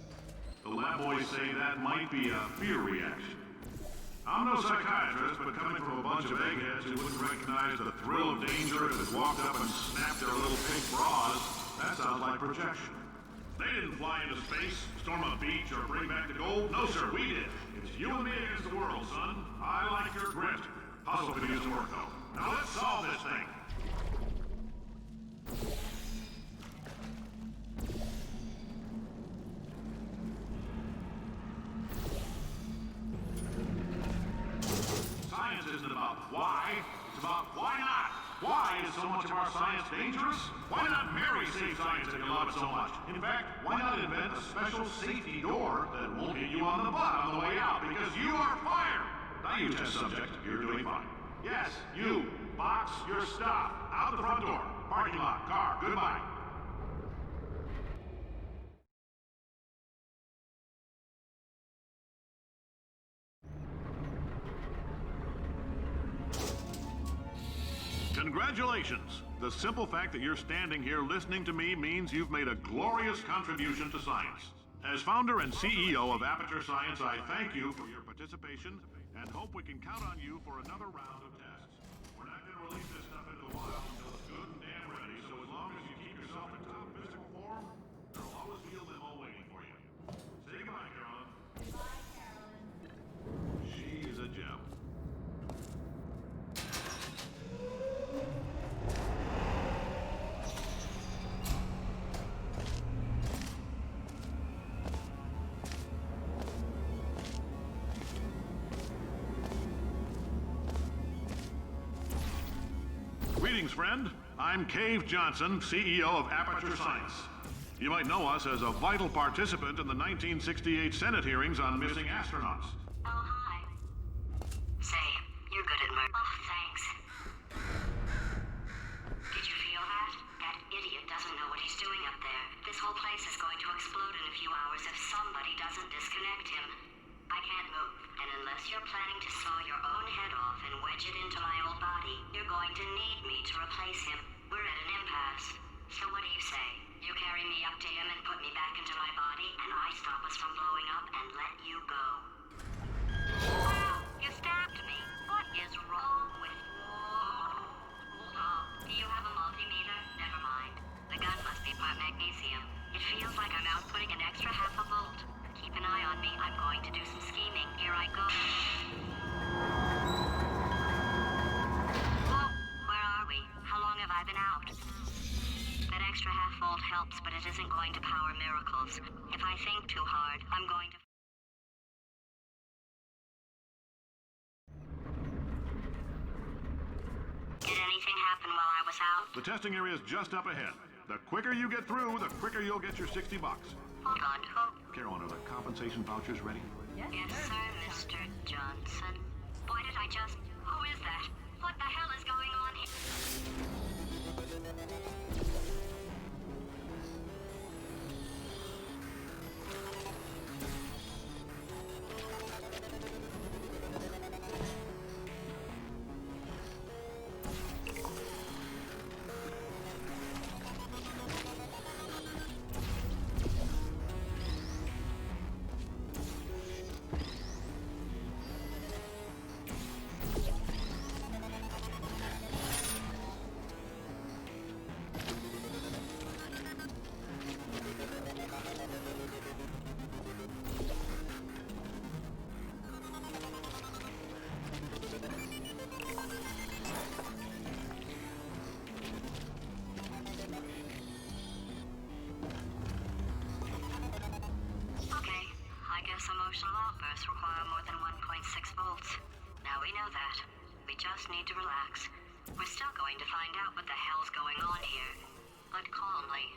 The lab boys say that might be a fear reaction. I'm no psychiatrist, but coming from a bunch of eggheads who wouldn't recognize the thrill of danger if it walked up and snapped their little pink bras, that sounds like projection. They didn't fly into space, storm a beach, or bring back the gold. No, sir, we did. It's you and me against the world, son. I like your grit. Hustle could use some work, though. Now let's solve this thing. Science isn't about why, it's about why not. Why is so much of our science dangerous? Why not Mary save science if you love it so much? In fact, why not invent a special safety door that won't hit you on the butt on the way out because you are fired? Now you test subject, you're doing fine. Yes, you, box your stuff. Out the front door, parking lot, car, goodbye. Congratulations! The simple fact that you're standing here listening to me means you've made a glorious contribution to science. As founder and CEO of Aperture Science, I thank you for your participation and hope we can count on you for another round of tests. We're not going to release this stuff into the wild until it's good and damn ready, so as long as you keep yourself in top physical form, there'll always be a limo waiting for you. Say goodbye, Carolyn. Bye, Carolyn. She is a gem. Greetings, friend. I'm Cave Johnson, CEO of Aperture Science. You might know us as a vital participant in the 1968 Senate hearings on missing astronauts. Oh, hi. Say, you're good at murder. Oh, thanks. Did you feel that? That idiot doesn't know what he's doing up there. This whole place is going to explode in a few hours if somebody doesn't disconnect him. I can't move, and unless you're planning to saw your own head off and wedge it into my old body, you're going to need me to replace him. We're at an impasse. So what do you say? You carry me up to him and put me back into my body, and I stop us from blowing up and let you go. Wow, you stabbed me. What is wrong with you? Oh, do you have a multimeter? Never mind. The gun must be part magnesium. It feels like I'm outputting an extra half a volt. Keep an eye on me. I'm going to do some scheming. Here I go. Whoa, where are we? How long have I been out? That extra half volt helps, but it isn't going to power miracles. If I think too hard, I'm going to... Did anything happen while I was out? The testing area is just up ahead. The quicker you get through, the quicker you'll get your $60. Hold on, who? Carolyn, are the compensation vouchers ready? Yes, sir, Mr. Johnson. Why did I just... Who is that? What the hell is going on here? Some outbursts require more than 1.6 volts. Now we know that. We just need to relax. We're still going to find out what the hell's going on here, but calmly.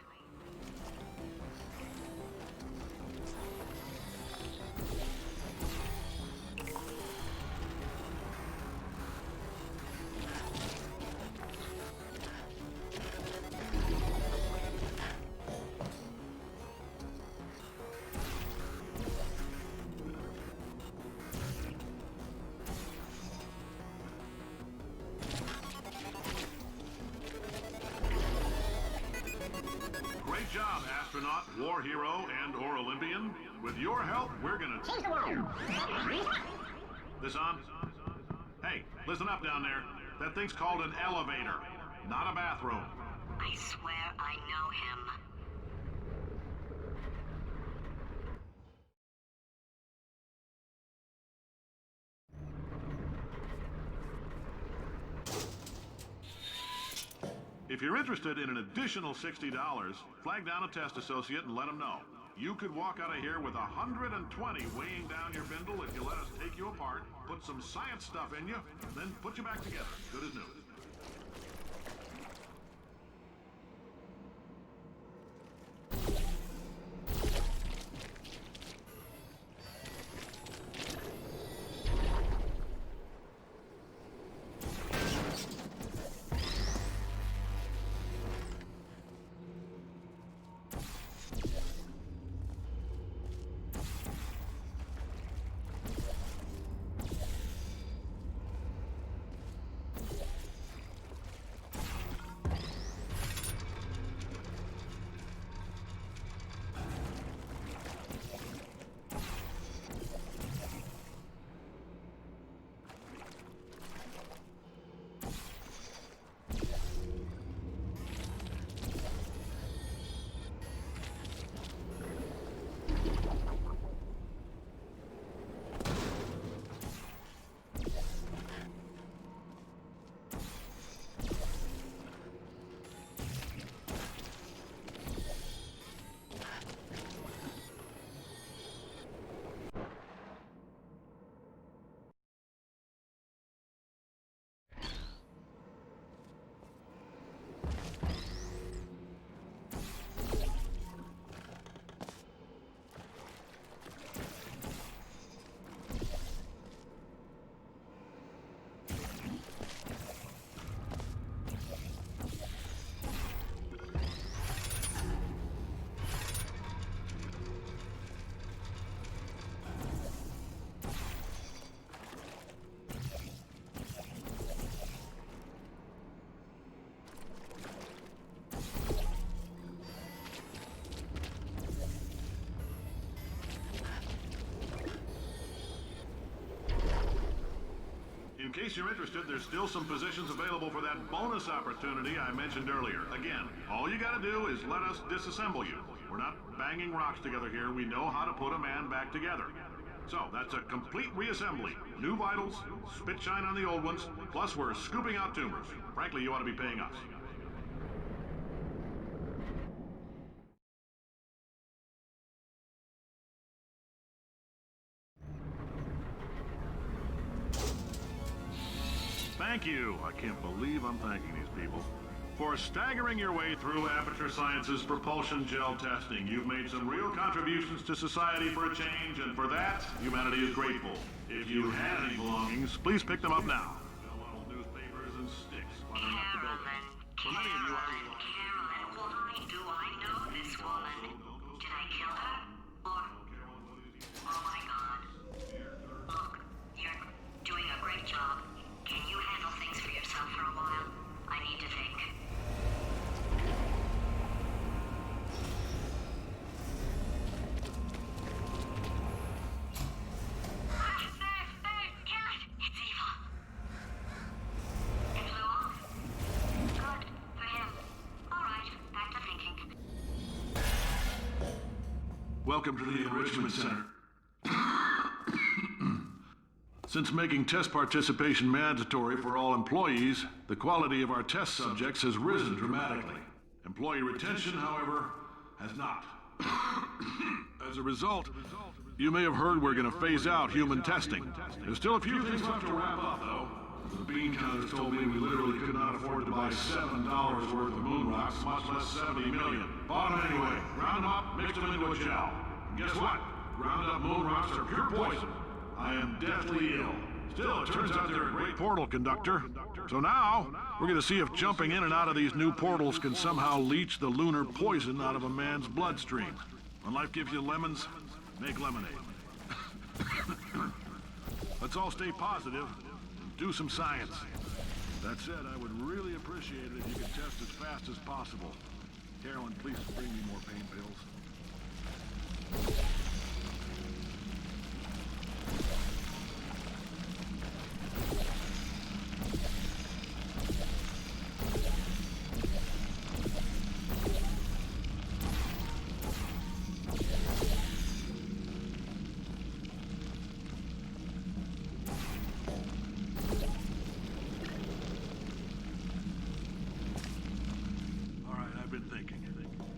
Great job, astronaut, war hero, and/or Olympian. With your help, we're gonna change the world. This on? Hey, listen up down there. That thing's called an elevator, not a bathroom. I swear I know him. If you're interested in an additional $60, flag down a test associate and let them know. You could walk out of here with 120 weighing down your bindle if you let us take you apart, put some science stuff in you, then put you back together. Good as new. In case you're interested, there's still some positions available for that bonus opportunity I mentioned earlier. Again, all you gotta do is let us disassemble you. We're not banging rocks together here. We know how to put a man back together. So, that's a complete reassembly. New vitals, spit shine on the old ones, plus we're scooping out tumors. Frankly, you ought to be paying us. Thank you. I can't believe I'm thanking these people. For staggering your way through Aperture Science's propulsion gel testing, you've made some real contributions to society for a change, and for that, humanity is grateful. If you had any belongings, please pick them up now. Fill old newspapers and sticks while they're not the building. For many of you, Carolyn, why do I know this woman? Did I kill her? Or... Oh my god. Look, you're doing a great job. Can you handle things for yourself for a while? I need to think. Kill it! It's evil. It flew off. Good for him. All right, back to thinking. welcome to the Enrichment Center. Since making test participation mandatory for all employees, the quality of our test subjects has risen dramatically. Employee retention, however, has not. As a result, You may have heard we're gonna phase out human testing. There's still a few things left to wrap up, though. The bean counters told me we literally could not afford to buy $7 worth of moon rocks, much less 70 million. Bought them anyway. Ground them up, mixed them into a gel. And guess what? Ground up moon rocks are pure poison. I am deathly ill. Still, it turns out they're a great portal conductor. So now, we're gonna see if jumping in and out of these new portals can somehow leach the lunar poison out of a man's bloodstream. When life gives you lemons, make lemonade. Let's all stay positive and do some science. That said, I would really appreciate it if you could test as fast as possible. Carolyn, please bring me more pain pills.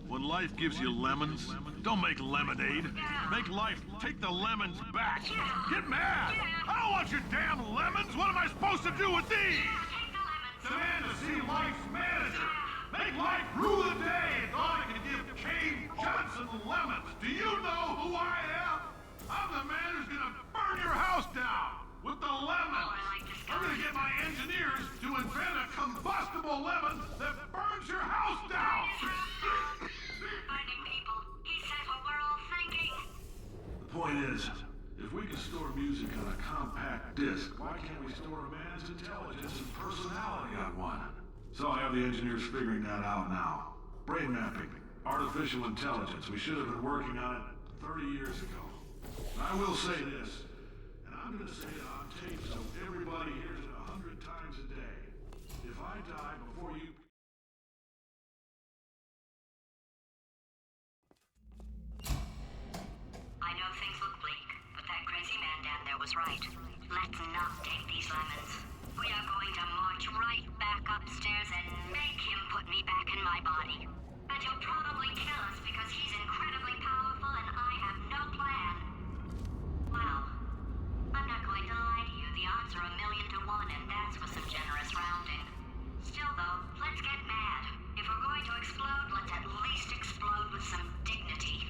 When life gives you lemons, don't make lemonade. Make life take the lemons back. Get mad! I don't want your damn lemons! What am I supposed to do with these? Demand to see life's manager. Make life rule the day. Thought I could give Cave Johnson lemons. Do you know who I am? I'm the man who's gonna burn your house down with the lemons. I'm gonna get my engineers to invent a combustible lemon that burns your house down. Finding people. He said what we're all thinking. The point is, if we can store music on a compact disc, why can't we store a man's intelligence and personality on one? So I have the engineers figuring that out now. Brain mapping, artificial intelligence. We should have been working on it 30 years ago. And I will say this, and I'm gonna say it on tape so everybody hears it 100 times a day. If I die before you... I know things look bleak, but that crazy man down there was right. Let's not take these lemons. We are going to march right back upstairs and make him put me back in my body. And he'll probably kill us because he's incredibly powerful and I have no plan. Well, I'm not going to lie to you. The odds are 1,000,000 to 1, and that's with some generous rounding. Still, though, let's get mad. If we're going to explode, let's at least explode with some dignity.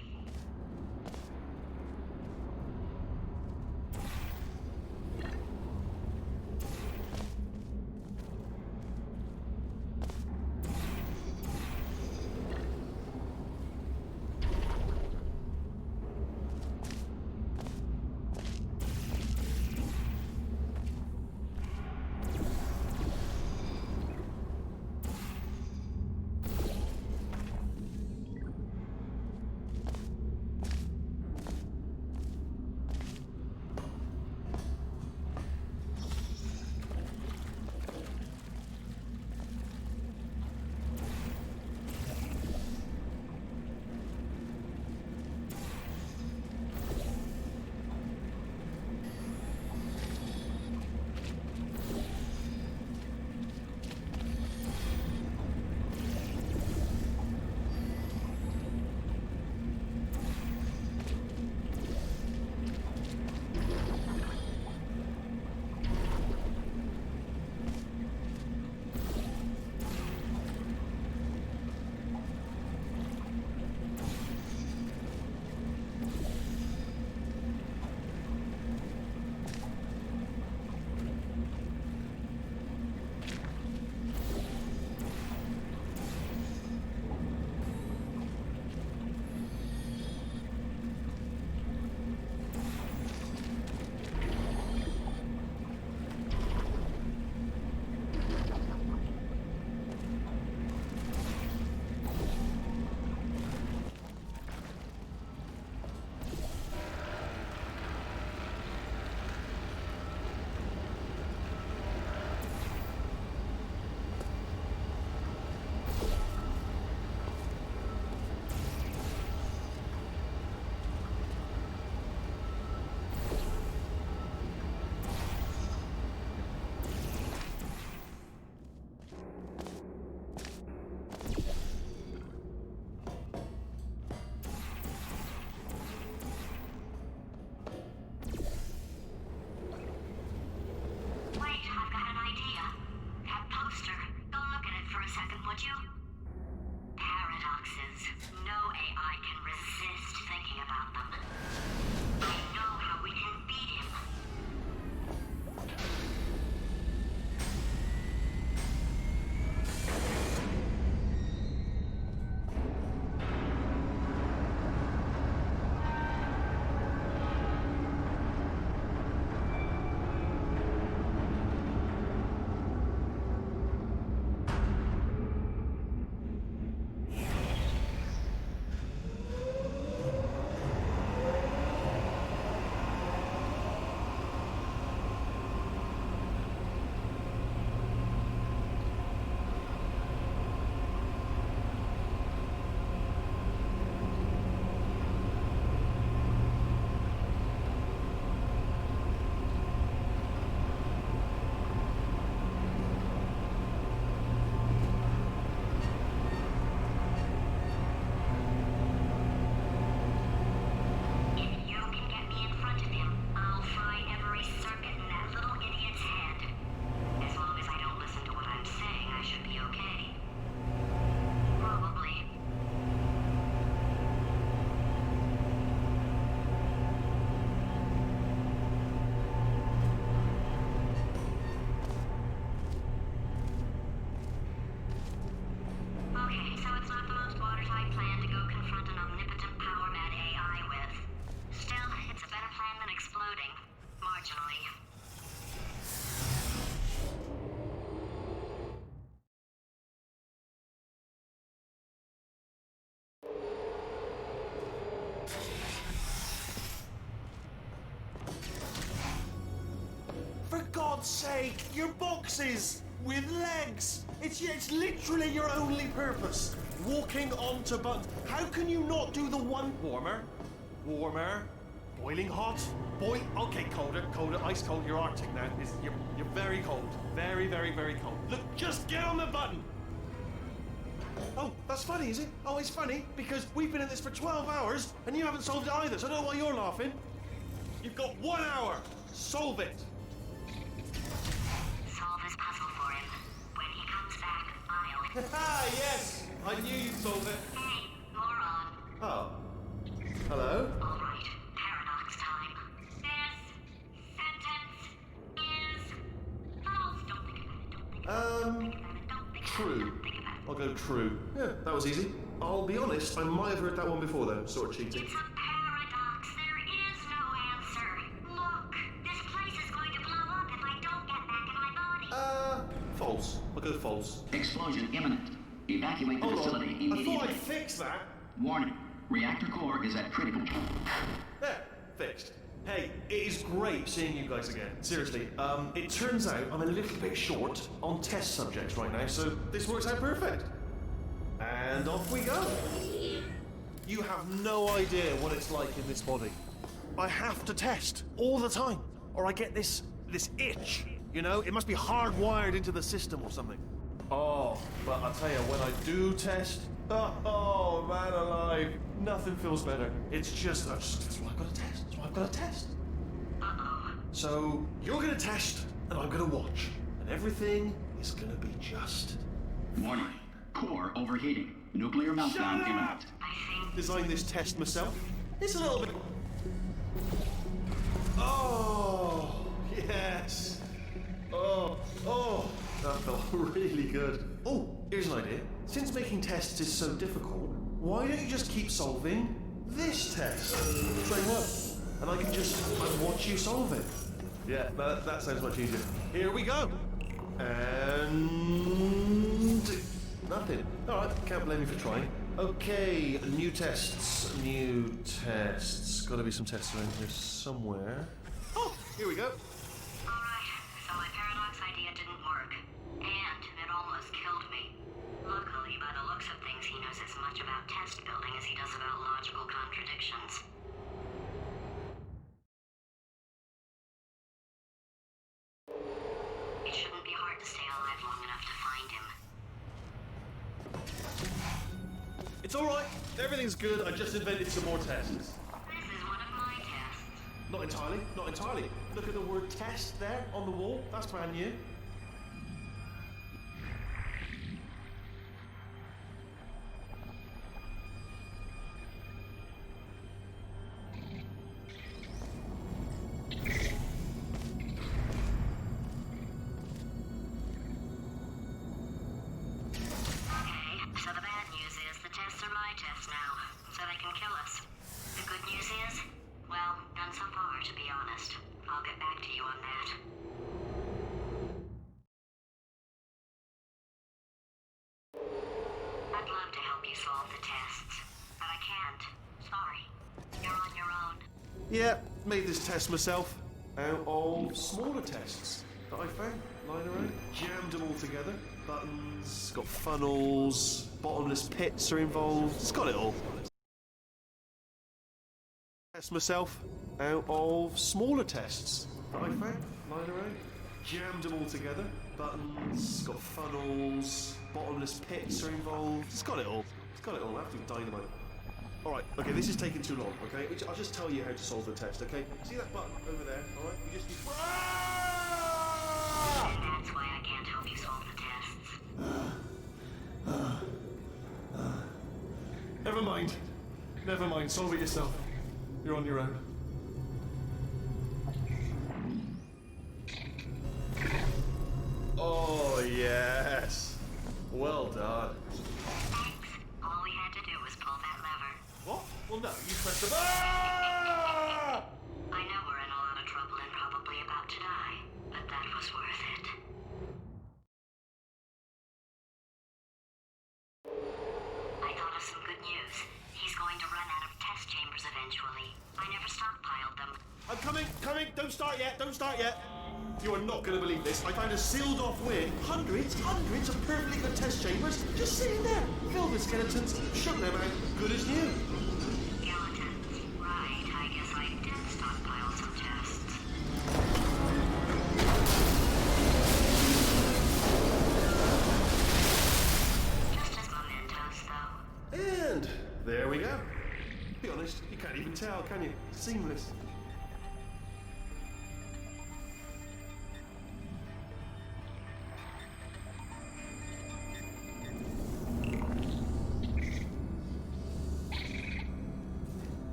hurting. Marginally. For God's sake, your boxes with legs. It's literally your only purpose. Walking onto buttons. How can you not do the one warmer? Warmer. Boiling hot. Okay, colder, ice cold. You're Arctic now. You're very cold. Very, very, very cold. Look, just get on the button. Oh, that's funny, is it? Oh, it's funny because we've been at this for 12 hours and you haven't solved it either. So I don't know why you're laughing. You've got 1 hour. Solve it. Solve his puzzle for him. When he comes back, I'll... Ah, yes! I knew you'd solve it. Hey, moron. Oh. Hello? All right, paradox time. This sentence is false. Don't think about it. Don't think about it. Don't think about it. Don't think True. about it. Don't think about it. I'll go true. Yeah, that was easy. I'll be honest, I might have heard that one before though, sort of cheating. It's a paradox. There is no answer. Look, this place is going to blow up if I don't get back in my body. False. I'll go false. Explosion imminent. Evacuate the Hold facility on. I immediately. thought I'd fix that. Warning. Reactor core is at critical. There, fixed. Hey, it is great seeing you guys again. Seriously, it turns out I'm a little bit short on test subjects right now, so this works out perfect. And off we go. You have no idea what it's like in this body. I have to test all the time, or I get this itch. You know, it must be hardwired into the system or something. Oh, but I'll tell you, when I do test, oh man alive, nothing feels better. It's just, that's why I've got to test. That's why I've got to test. So, you're going to test, and I'm going to watch. And everything is going to be just... Warning. Core overheating. Nuclear meltdown imminent. Designed this test myself. It's a little bit... Oh, yes. Oh, that felt really good. Oh, here's an idea. Since making tests is so difficult, why don't you just keep solving this test? Say what? And I can just watch you solve it. Yeah, that sounds much easier. Here we go. And... nothing. Alright, can't blame you for trying. Okay, new tests. Gotta be some tests around here somewhere. Oh, here we go. Alright, so my paradox idea didn't work. And it almost killed me. Luckily, by the looks of things, he knows as much about test building as he does about logical contradictions. It shouldn't be hard to stay alive long enough to find him. It's alright. Everything's good. I just invented some more tests. This is one of my tests. Not entirely. Look at the word test there on the wall. That's brand new. So the bad news is the tests are my tests now, so they can kill us. The good news is, well, none so far, to be honest. I'll get back to you on that. I'd love to help you solve the tests, but I can't. Sorry. You're on your own. Yeah, made this test myself. Out of smaller tests that I found lying around. Jammed them all together. Buttons, got funnels, bottomless pits are involved. It's got it all. Test myself out of smaller tests that I found lying around. Jammed them all together. Buttons, got funnels, bottomless pits are involved. It's got it all. It's got it all. Absolute dynamite. Alright, okay, this is taking too long, okay? I'll just tell you how to solve the test, okay? See that button over there, alright? You just... That's why I can't help you solve the tests. Never mind. Never mind, solve it yourself. You're on your own. Oh, yes. Well done. Thanks. All we had to do was pull that lever. What? Well, no, you pressed the... Ah! I know we're in a lot of trouble. was worth it. I thought of some good news. He's going to run out of test chambers eventually. I never stockpiled them. I'm coming, coming. Don't start yet, don't start yet. You are not going to believe this. I found a sealed off wing. Hundreds of perfectly good test chambers just sitting there. Filled with skeletons. Shook them out. Good as new. Skeletons. Right, I guess I did stockpile some tests. Just as mementos, though. And there we go. Be honest, you can't even tell, can you? Seamless.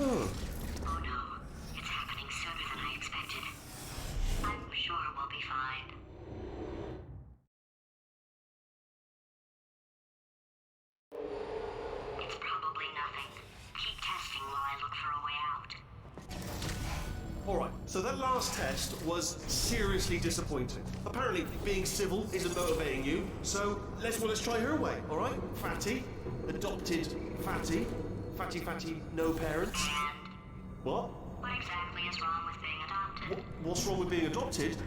Oh no, it's happening sooner than I expected. I'm sure we'll be fine. It's probably nothing. Keep testing while I look for a way out. Alright, so that last test was seriously disappointing. Apparently, being civil isn't motivating you, so let's try her way, alright? Fatty, adopted Fatty, Fatty, no parents. And What? what exactly is wrong with being adopted? What's wrong with being adopted?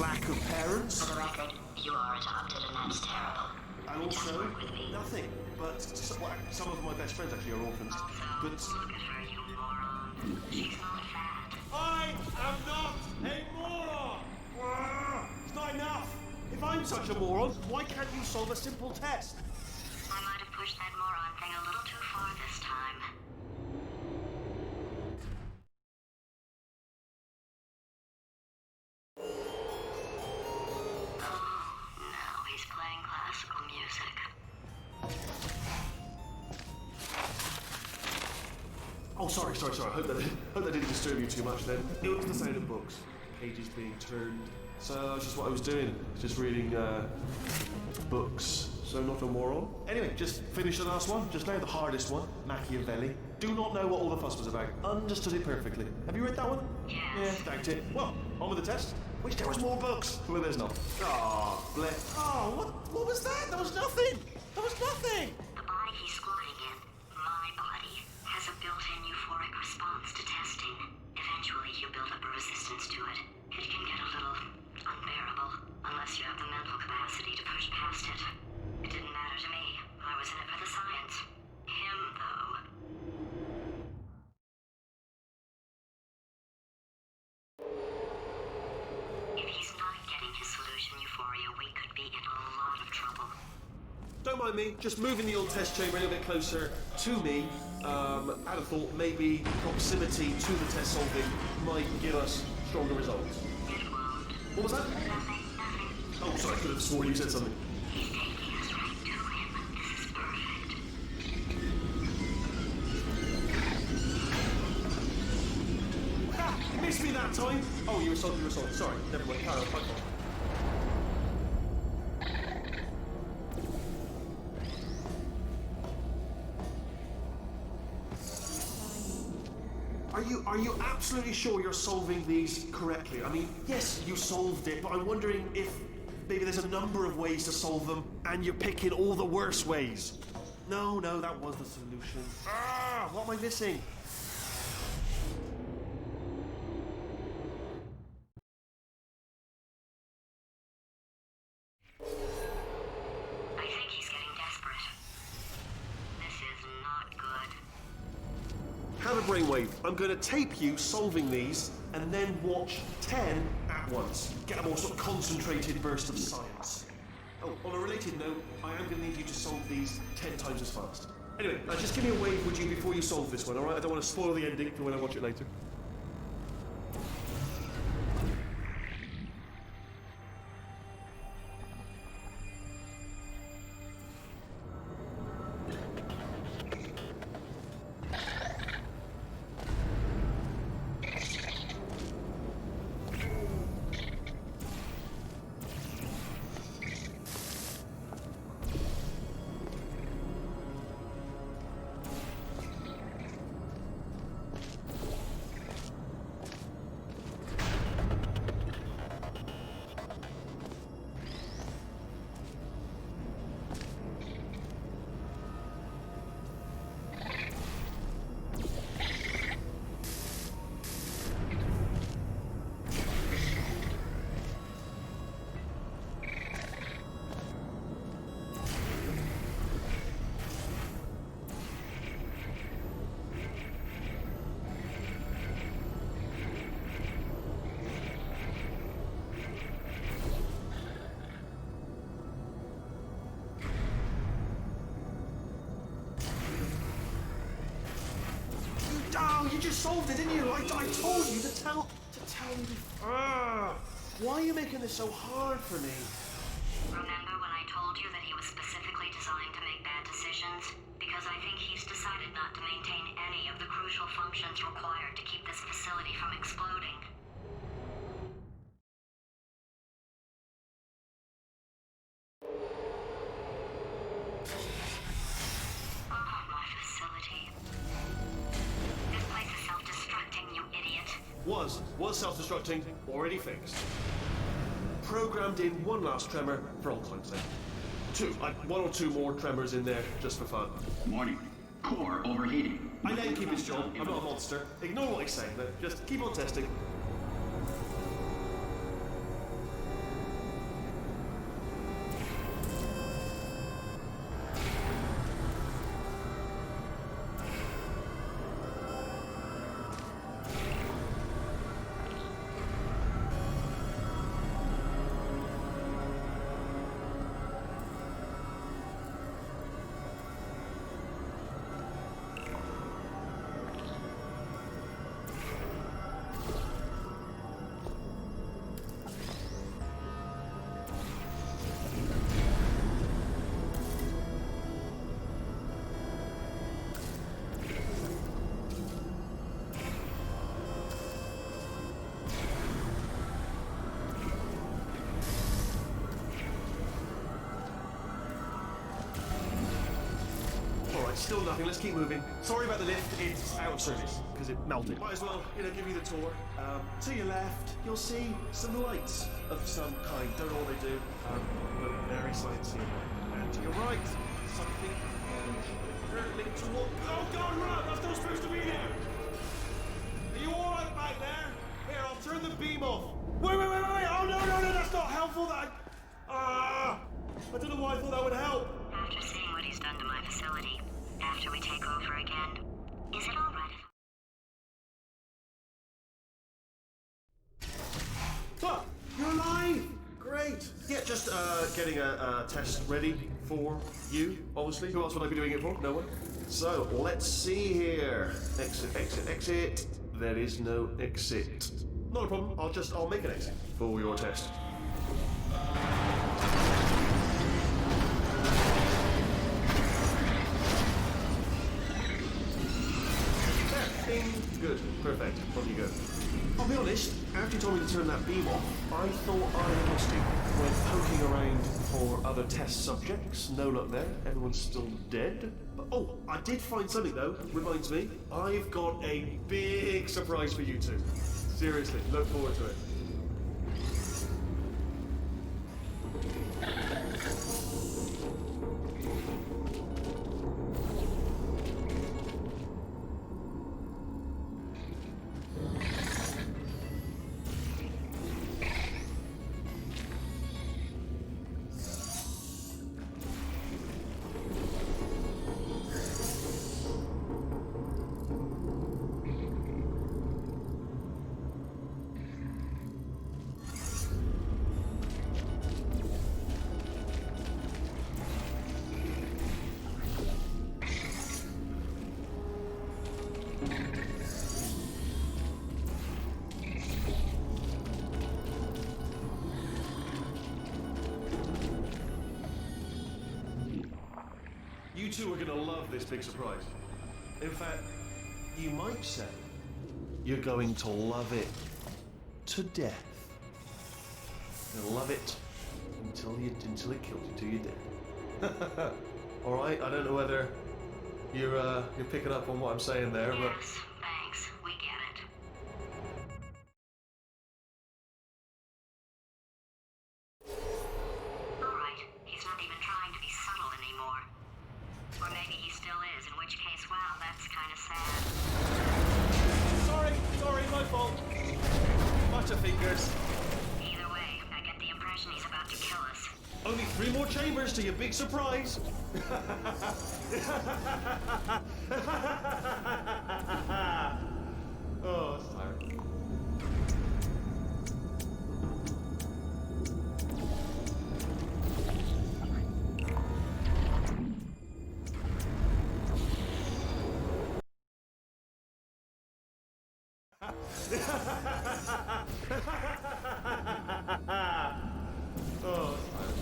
Lack of parents, For the record, you are adopted and that's terrible. and also Work with me. nothing. But some of my best friends actually are orphans. Also, But look at her, you moron. She's not fat. I am not a moron! It's not enough! If I'm such a moron, why can't you solve a simple test? I might have pushed that moron thing a little too far this time. Oh, now he's playing classical music. Oh, sorry. Hope that didn't disturb you too much then. It was the sound of books. Pages being turned. So that's just what I was doing. Just reading, books. So not a moron. Anyway, just finished the last one. Just now, the hardest one. Machiavelli. Do not know what all the fuss was about. Understood it perfectly. Have you read that one? Yes. Yeah, doubt it. Well, on with the test. Wish there was more books. Well, there's not. Ah, bless. Oh, what was that? There was nothing. There was nothing. The body he's squatting in, my body, has a built-in euphoric response to testing. Eventually, you build up a resistance to it. It can get a little unbearable, unless you have the mental capacity to push past it. It didn't matter to me. I was in it for the science. Him, though. If he's not getting his solution euphoria, we could be in a lot of trouble. Don't mind me, just moving the old test chamber a little bit closer to me. I'd have thought maybe proximity to the test solving might give us stronger results. It won't. What was that? Nothing. Oh, sorry, I could have sworn you said something. He's taking us right to him. This is perfect. Ah, missed me that time. Oh, you were solid. Sorry, never mind. Carry on, my fault. Are you absolutely sure you're solving these correctly? I mean, yes, you solved it, but I'm wondering if maybe there's a number of ways to solve them, and you're picking all the worst ways. No, that was the solution. Ah, what am I missing? I think he's getting desperate. This is not good. Have a brainwave. I'm going to tape you solving these, and then watch 10 at once. Get a more sort of concentrated burst of science. Oh, on a related note, I am going to need you to solve these 10 times as fast. Anyway, just give me a wave, would you, before you solve this one, alright? I don't want to spoil the ending for when I watch it later. Oh, you just solved it, didn't you? I told you to tell me. Why are you making this so hard for me? Remember when I told you that he was specifically designed to make bad decisions? Because I think he's decided not to maintain any of the crucial functions required to keep this facility from exploding. My facility. This place is self-destructing, you idiot. Was self-destructing, already fixed. Programmed in one last tremor for old time's sake. One or two more tremors in there, just for fun. Warning. Core overheating. I let him keep his job. I'm not a monster. Ignore what he's saying, but just keep on testing. Still nothing, let's keep moving. Sorry about the lift, it's out of service, because it melted. Might as well, give you the tour. To your left, you'll see some lights of some kind. Don't know what they do, but very sciencey. And to your right, something hurtling toward... Oh God, run! That's not supposed to be there! Are you alright back there? Here, I'll turn the beam off. Wait! Oh no, that's not helpful, I don't know why I thought that would help. After seeing what he's done to my facility, after we take over again, is it all right if... Ah, you're alive! Great! Yeah, just getting a test ready for you, obviously. Who else would I be doing it for? No one. So, let's see here. Exit. There is no exit. Not a problem. I'll make an exit for your test. Good, perfect. On you go. I'll be honest, after you told me to turn that beam off, I thought I lost it. Went poking around for other test subjects. No luck there. Everyone's still dead. But, oh, I did find something though. Reminds me, I've got a big surprise for you two. Seriously, look forward to it. two are gonna love this big surprise. In fact, you might say you're going to love it to death. You'll love it until it kills you till you're dead. All right. I don't know whether you're picking up on what I'm saying there, but Yes, thanks. We get it. Alright, he's not even trying to be subtle anymore. Or maybe he still is, in which case, wow, that's kind of sad. sorry, my fault. Butterfingers. Either way, I get the impression he's about to kill us. Only 3 more chambers to your big surprise. Oh, that's tired. Oh, that's tired.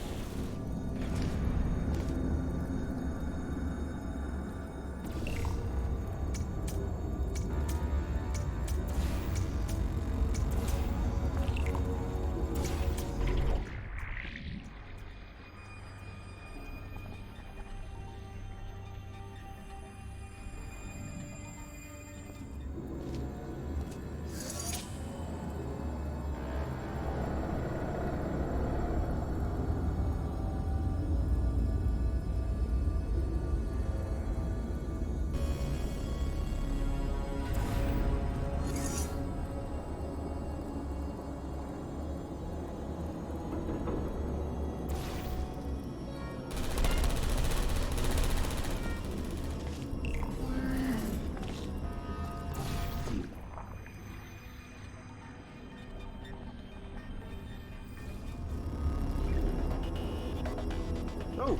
Oh,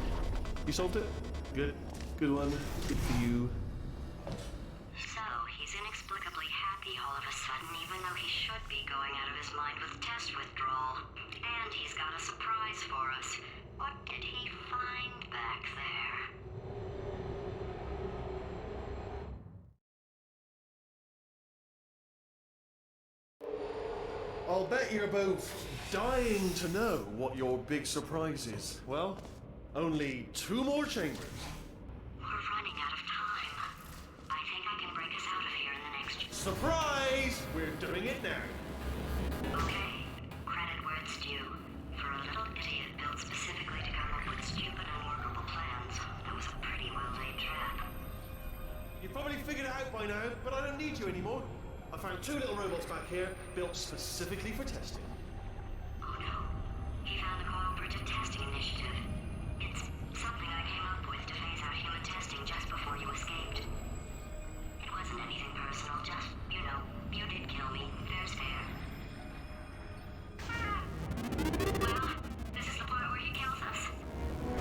you solved it? Good. Good one. Good for you. So, he's inexplicably happy all of a sudden, even though he should be going out of his mind with test withdrawal. And he's got a surprise for us. What did he find back there? I'll bet you're both dying to know what your big surprise is. Well, only 2 more chambers. We're running out of time. I think I can break us out of here in the next... Surprise! We're doing it now. Okay, credit where it's due. For a little idiot built specifically to come up with stupid, unworkable plans, that was a pretty well-laid trap. You've probably figured it out by now, but I don't need you anymore. I found 2 little robots back here, built specifically for testing. Oh no, he found the Cooperative Testing Initiative. It's something I came up with to phase out human testing just before you escaped. It wasn't anything personal, just, you know, you did kill me. Fair's fair. Well, this is the part where he kills us.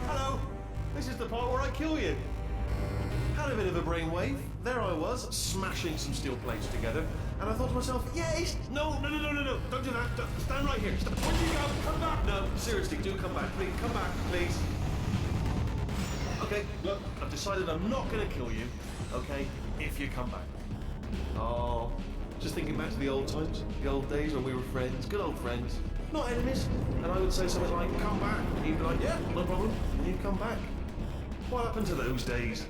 Hello! This is the part where I kill you. Had a bit of a brainwave. There I was, smashing some steel plates together, and I thought to myself, yes! No, don't do that. Stand right here. Where'd you go? Come back! No, seriously, do come back. Please, come back, please. Okay, look, I've decided I'm not going to kill you, okay, if you come back. Oh, just thinking back to the old times, the old days when we were friends, good old friends, not enemies. And I would say something like, come back, and you'd be like, yeah, no problem, and you'd come back. What happened to those days?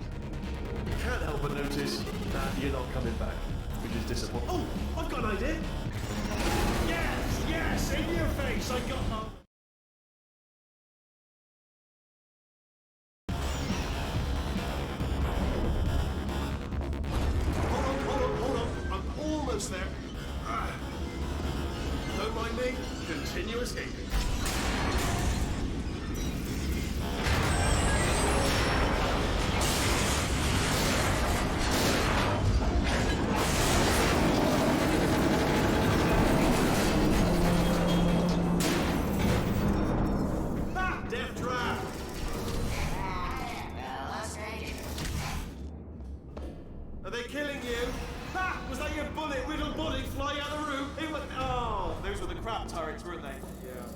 Can't help but notice that you're not coming back, which is disappointing. Oh, I've got an idea. Yes, in your face. I got. Hold on. I'm almost there. Don't mind me. Continue escaping. Are they killing you? Ha! Was that your riddled body flying out of the room? It was. Oh, those were the crap turrets, weren't they? Yeah.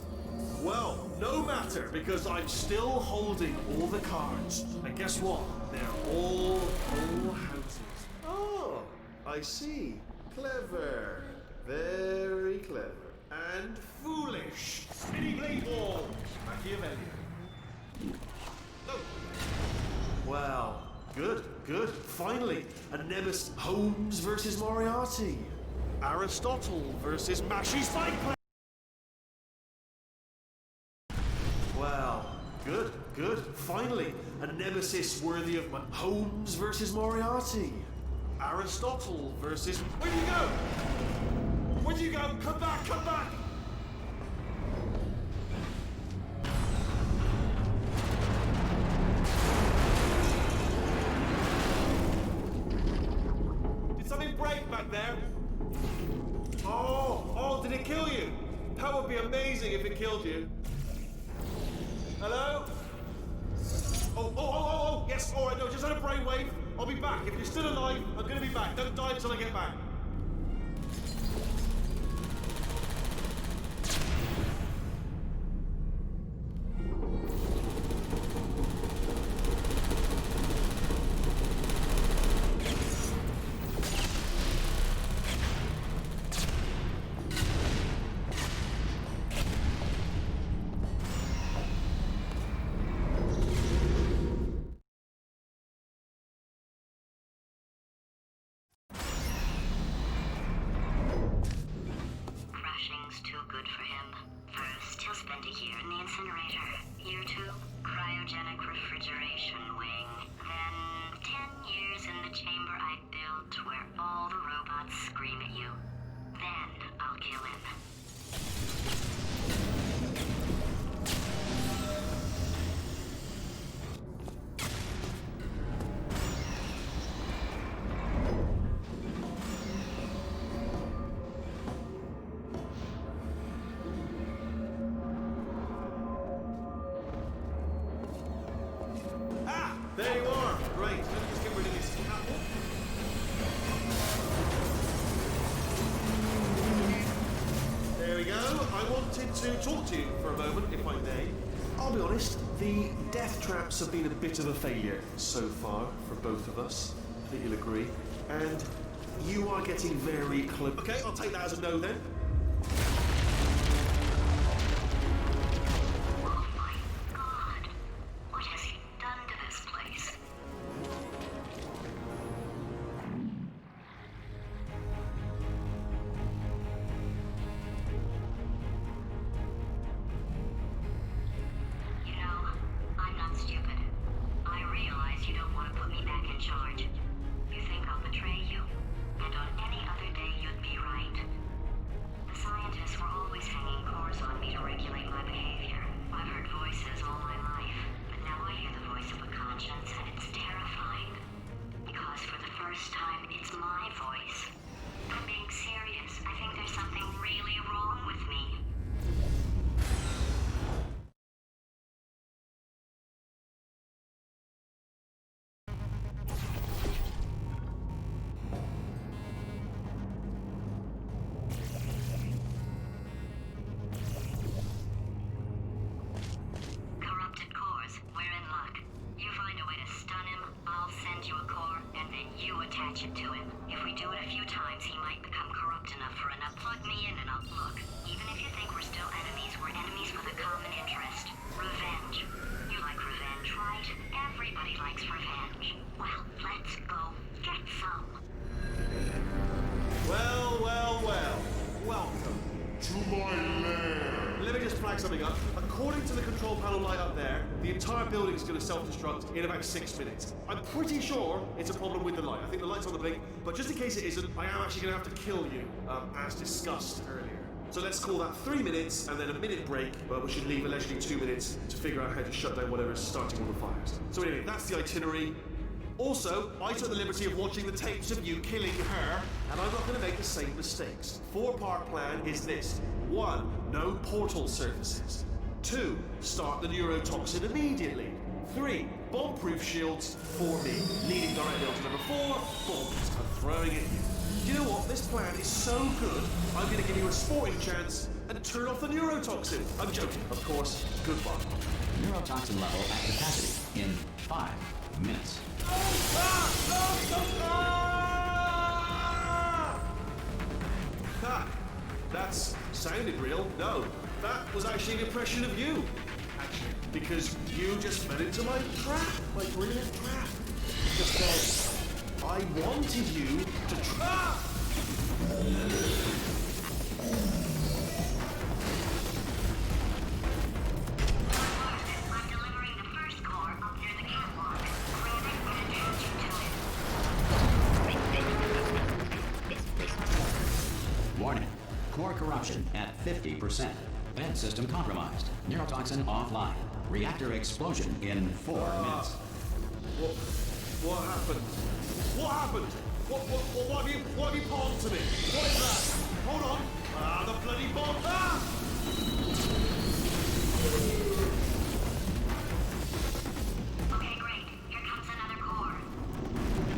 Well, no matter, because I'm still holding all the cards. And guess what? They're all whole houses. Oh, I see. Clever. Very clever. And foolish. Spinny blade ball. Machiavellian. Oh. Well, good, good. Finally, a Nemesis Holmes versus Moriarty. Aristotle versus Mashy Spikeplate. Well, good, good. Finally, a nemesis worthy of Holmes versus Moriarty. Aristotle versus... Where'd you go? Where'd you go? Come back, come back! Did something break back there? Oh, did it kill you? That would be amazing if it killed you. Hello? Oh, yes, all right, no, just had a brainwave. I'll be back. If you're still alive, I'm gonna be back. Don't die until I get back. Crashing's too good for him. First, he'll spend a year in the incinerator. Year 2, cryogenic refrigeration wing. Then 10 years in the chamber I built where all the robots scream at you. Then I'll kill him. Ah, there you are. Great. Let me just get rid of this apple. There we go. I wanted to talk to you for a moment, if I may. I'll be honest, the death traps have been a bit of a failure so far for both of us. I think you'll agree. And you are getting very close. Okay, I'll take that as a no then. Oh my god. What has he done to this place? You know, I'm not stupid. I realize you don't want to put me back in charge. You think I'll betray you, and on any other day you'd be right. The scientists were always hanging cores on me to regulate my behavior. I've heard voices all my life, but now I hear the voice of a conscience, and it's terrifying. Because for the first time, it's my voice. I'm being serious. I think there's something really wrong with me. Corrupted cores, we're in luck. You find a way to stun him, I'll send you a core, and then you attach it to him. If we do it a few times, he might become corrupt enough for enough. Plug me in and I'll look. Even if you think we're still enemies, we're enemies for the common interest. Revenge. You like revenge, right? Everybody likes revenge. Well, let's go get some. Well. Welcome. To my lair. Let me just flag something up. According to the control panel light up there, the entire building is going to self-destruct in about 6 minutes. I'm pretty sure it's a problem with the light. I think the light's on the blink, but just in case it isn't, I am actually going to have to kill you, as discussed earlier. So let's call that 3 minutes and then a minute break, but we should leave allegedly 2 minutes to figure out how to shut down whatever's starting all the fires. So anyway, that's the itinerary. Also, I took the liberty of watching the tapes of you killing her, and I'm not going to make the same mistakes. 4-part plan is this. 1. No portal surfaces. 2. Start the neurotoxin immediately. 3. Bomb-proof shields for me. Leading directly on to number 4. Bombs. I'm throwing at you. You know what? This plan is so good, I'm going to give you a sporting chance and turn off the neurotoxin. I'm joking, of course. Goodbye. Neurotoxin level at capacity in 5 minutes. Ha! That's sounded real. No, that was actually an impression of you. Actually, because you just fell into my trap, my brilliant trap. Because I wanted you to trap. I'm delivering the first core up near the catwalk. Grab it and attach you to it. Warning. Core corruption at 50%. Vent system compromised. Neurotoxin offline. Reactor explosion in 4 minutes. What happened? What happened? What have you put onto me? What is that? Hold on. Ah, the bloody bomb. Ah! Okay, great. Here comes another core.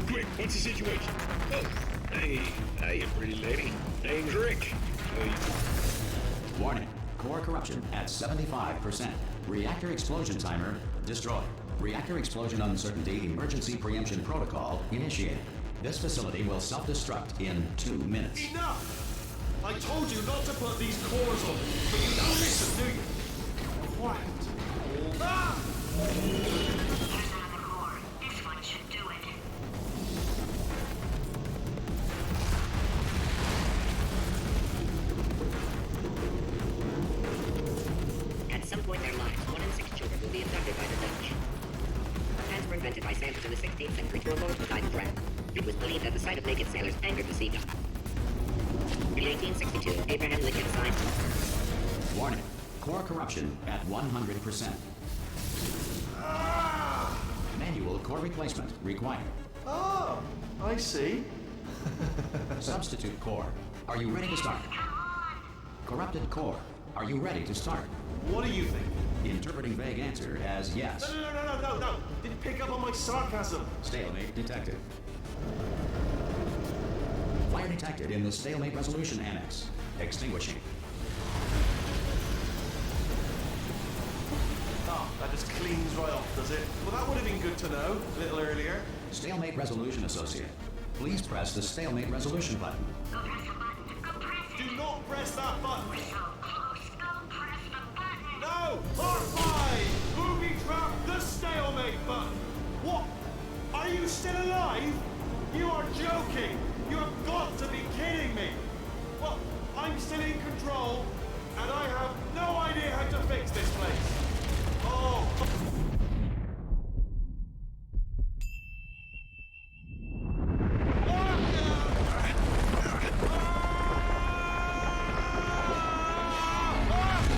Quick, what's the situation? Oh, hey, you pretty lady. Name's Rick. Warning. Core corruption at 75%. Reactor explosion timer destroyed. Reactor explosion uncertainty emergency preemption protocol initiated. This facility will self-destruct in 2 minutes. Enough! I told you not to put these cores on, but you don't listen, do you? Quiet. Ah! Here's another core. This one should do it. At some point in their lives, 1 in 6 children will be abducted by the Dutch. Plans were invented by sailors in the 16th century to avoid the tide of threat. It was believed that the sight of naked sailors angered the sea god. In 1862, Abraham Lincoln signed. Warning. Core corruption at 100%. Manual core replacement required. Oh, I see. Substitute core. Are you ready to start? Corrupted core. Are you ready to start? What do you think? Interpreting vague answer as yes. No. Didn't pick up on my sarcasm. Stalemate detected. Fire detected in the stalemate resolution annex. Extinguishing. Oh, that just cleans right off, does it? Well, that would have been good to know a little earlier. Stalemate resolution associate. Please press the stalemate resolution button. Go press the button. Go press it. Do not press that button. We're so close. Go press the button. No! R5! Booby trap the stalemate button! What? Are you still alive? You are joking! You have got to be kidding me! Well, I'm still in control, and I have no idea how to fix this place. Oh!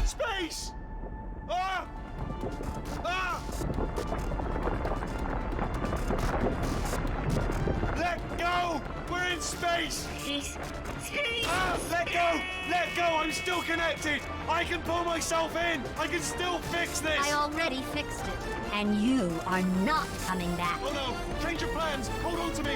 Space! Ah! Ah! Let go! We're in space! Ah! Let go! Let go! I'm still connected! I can pull myself in! I can still fix this! I already fixed it, and you are not coming back. Oh no! Change your plans! Hold on to me!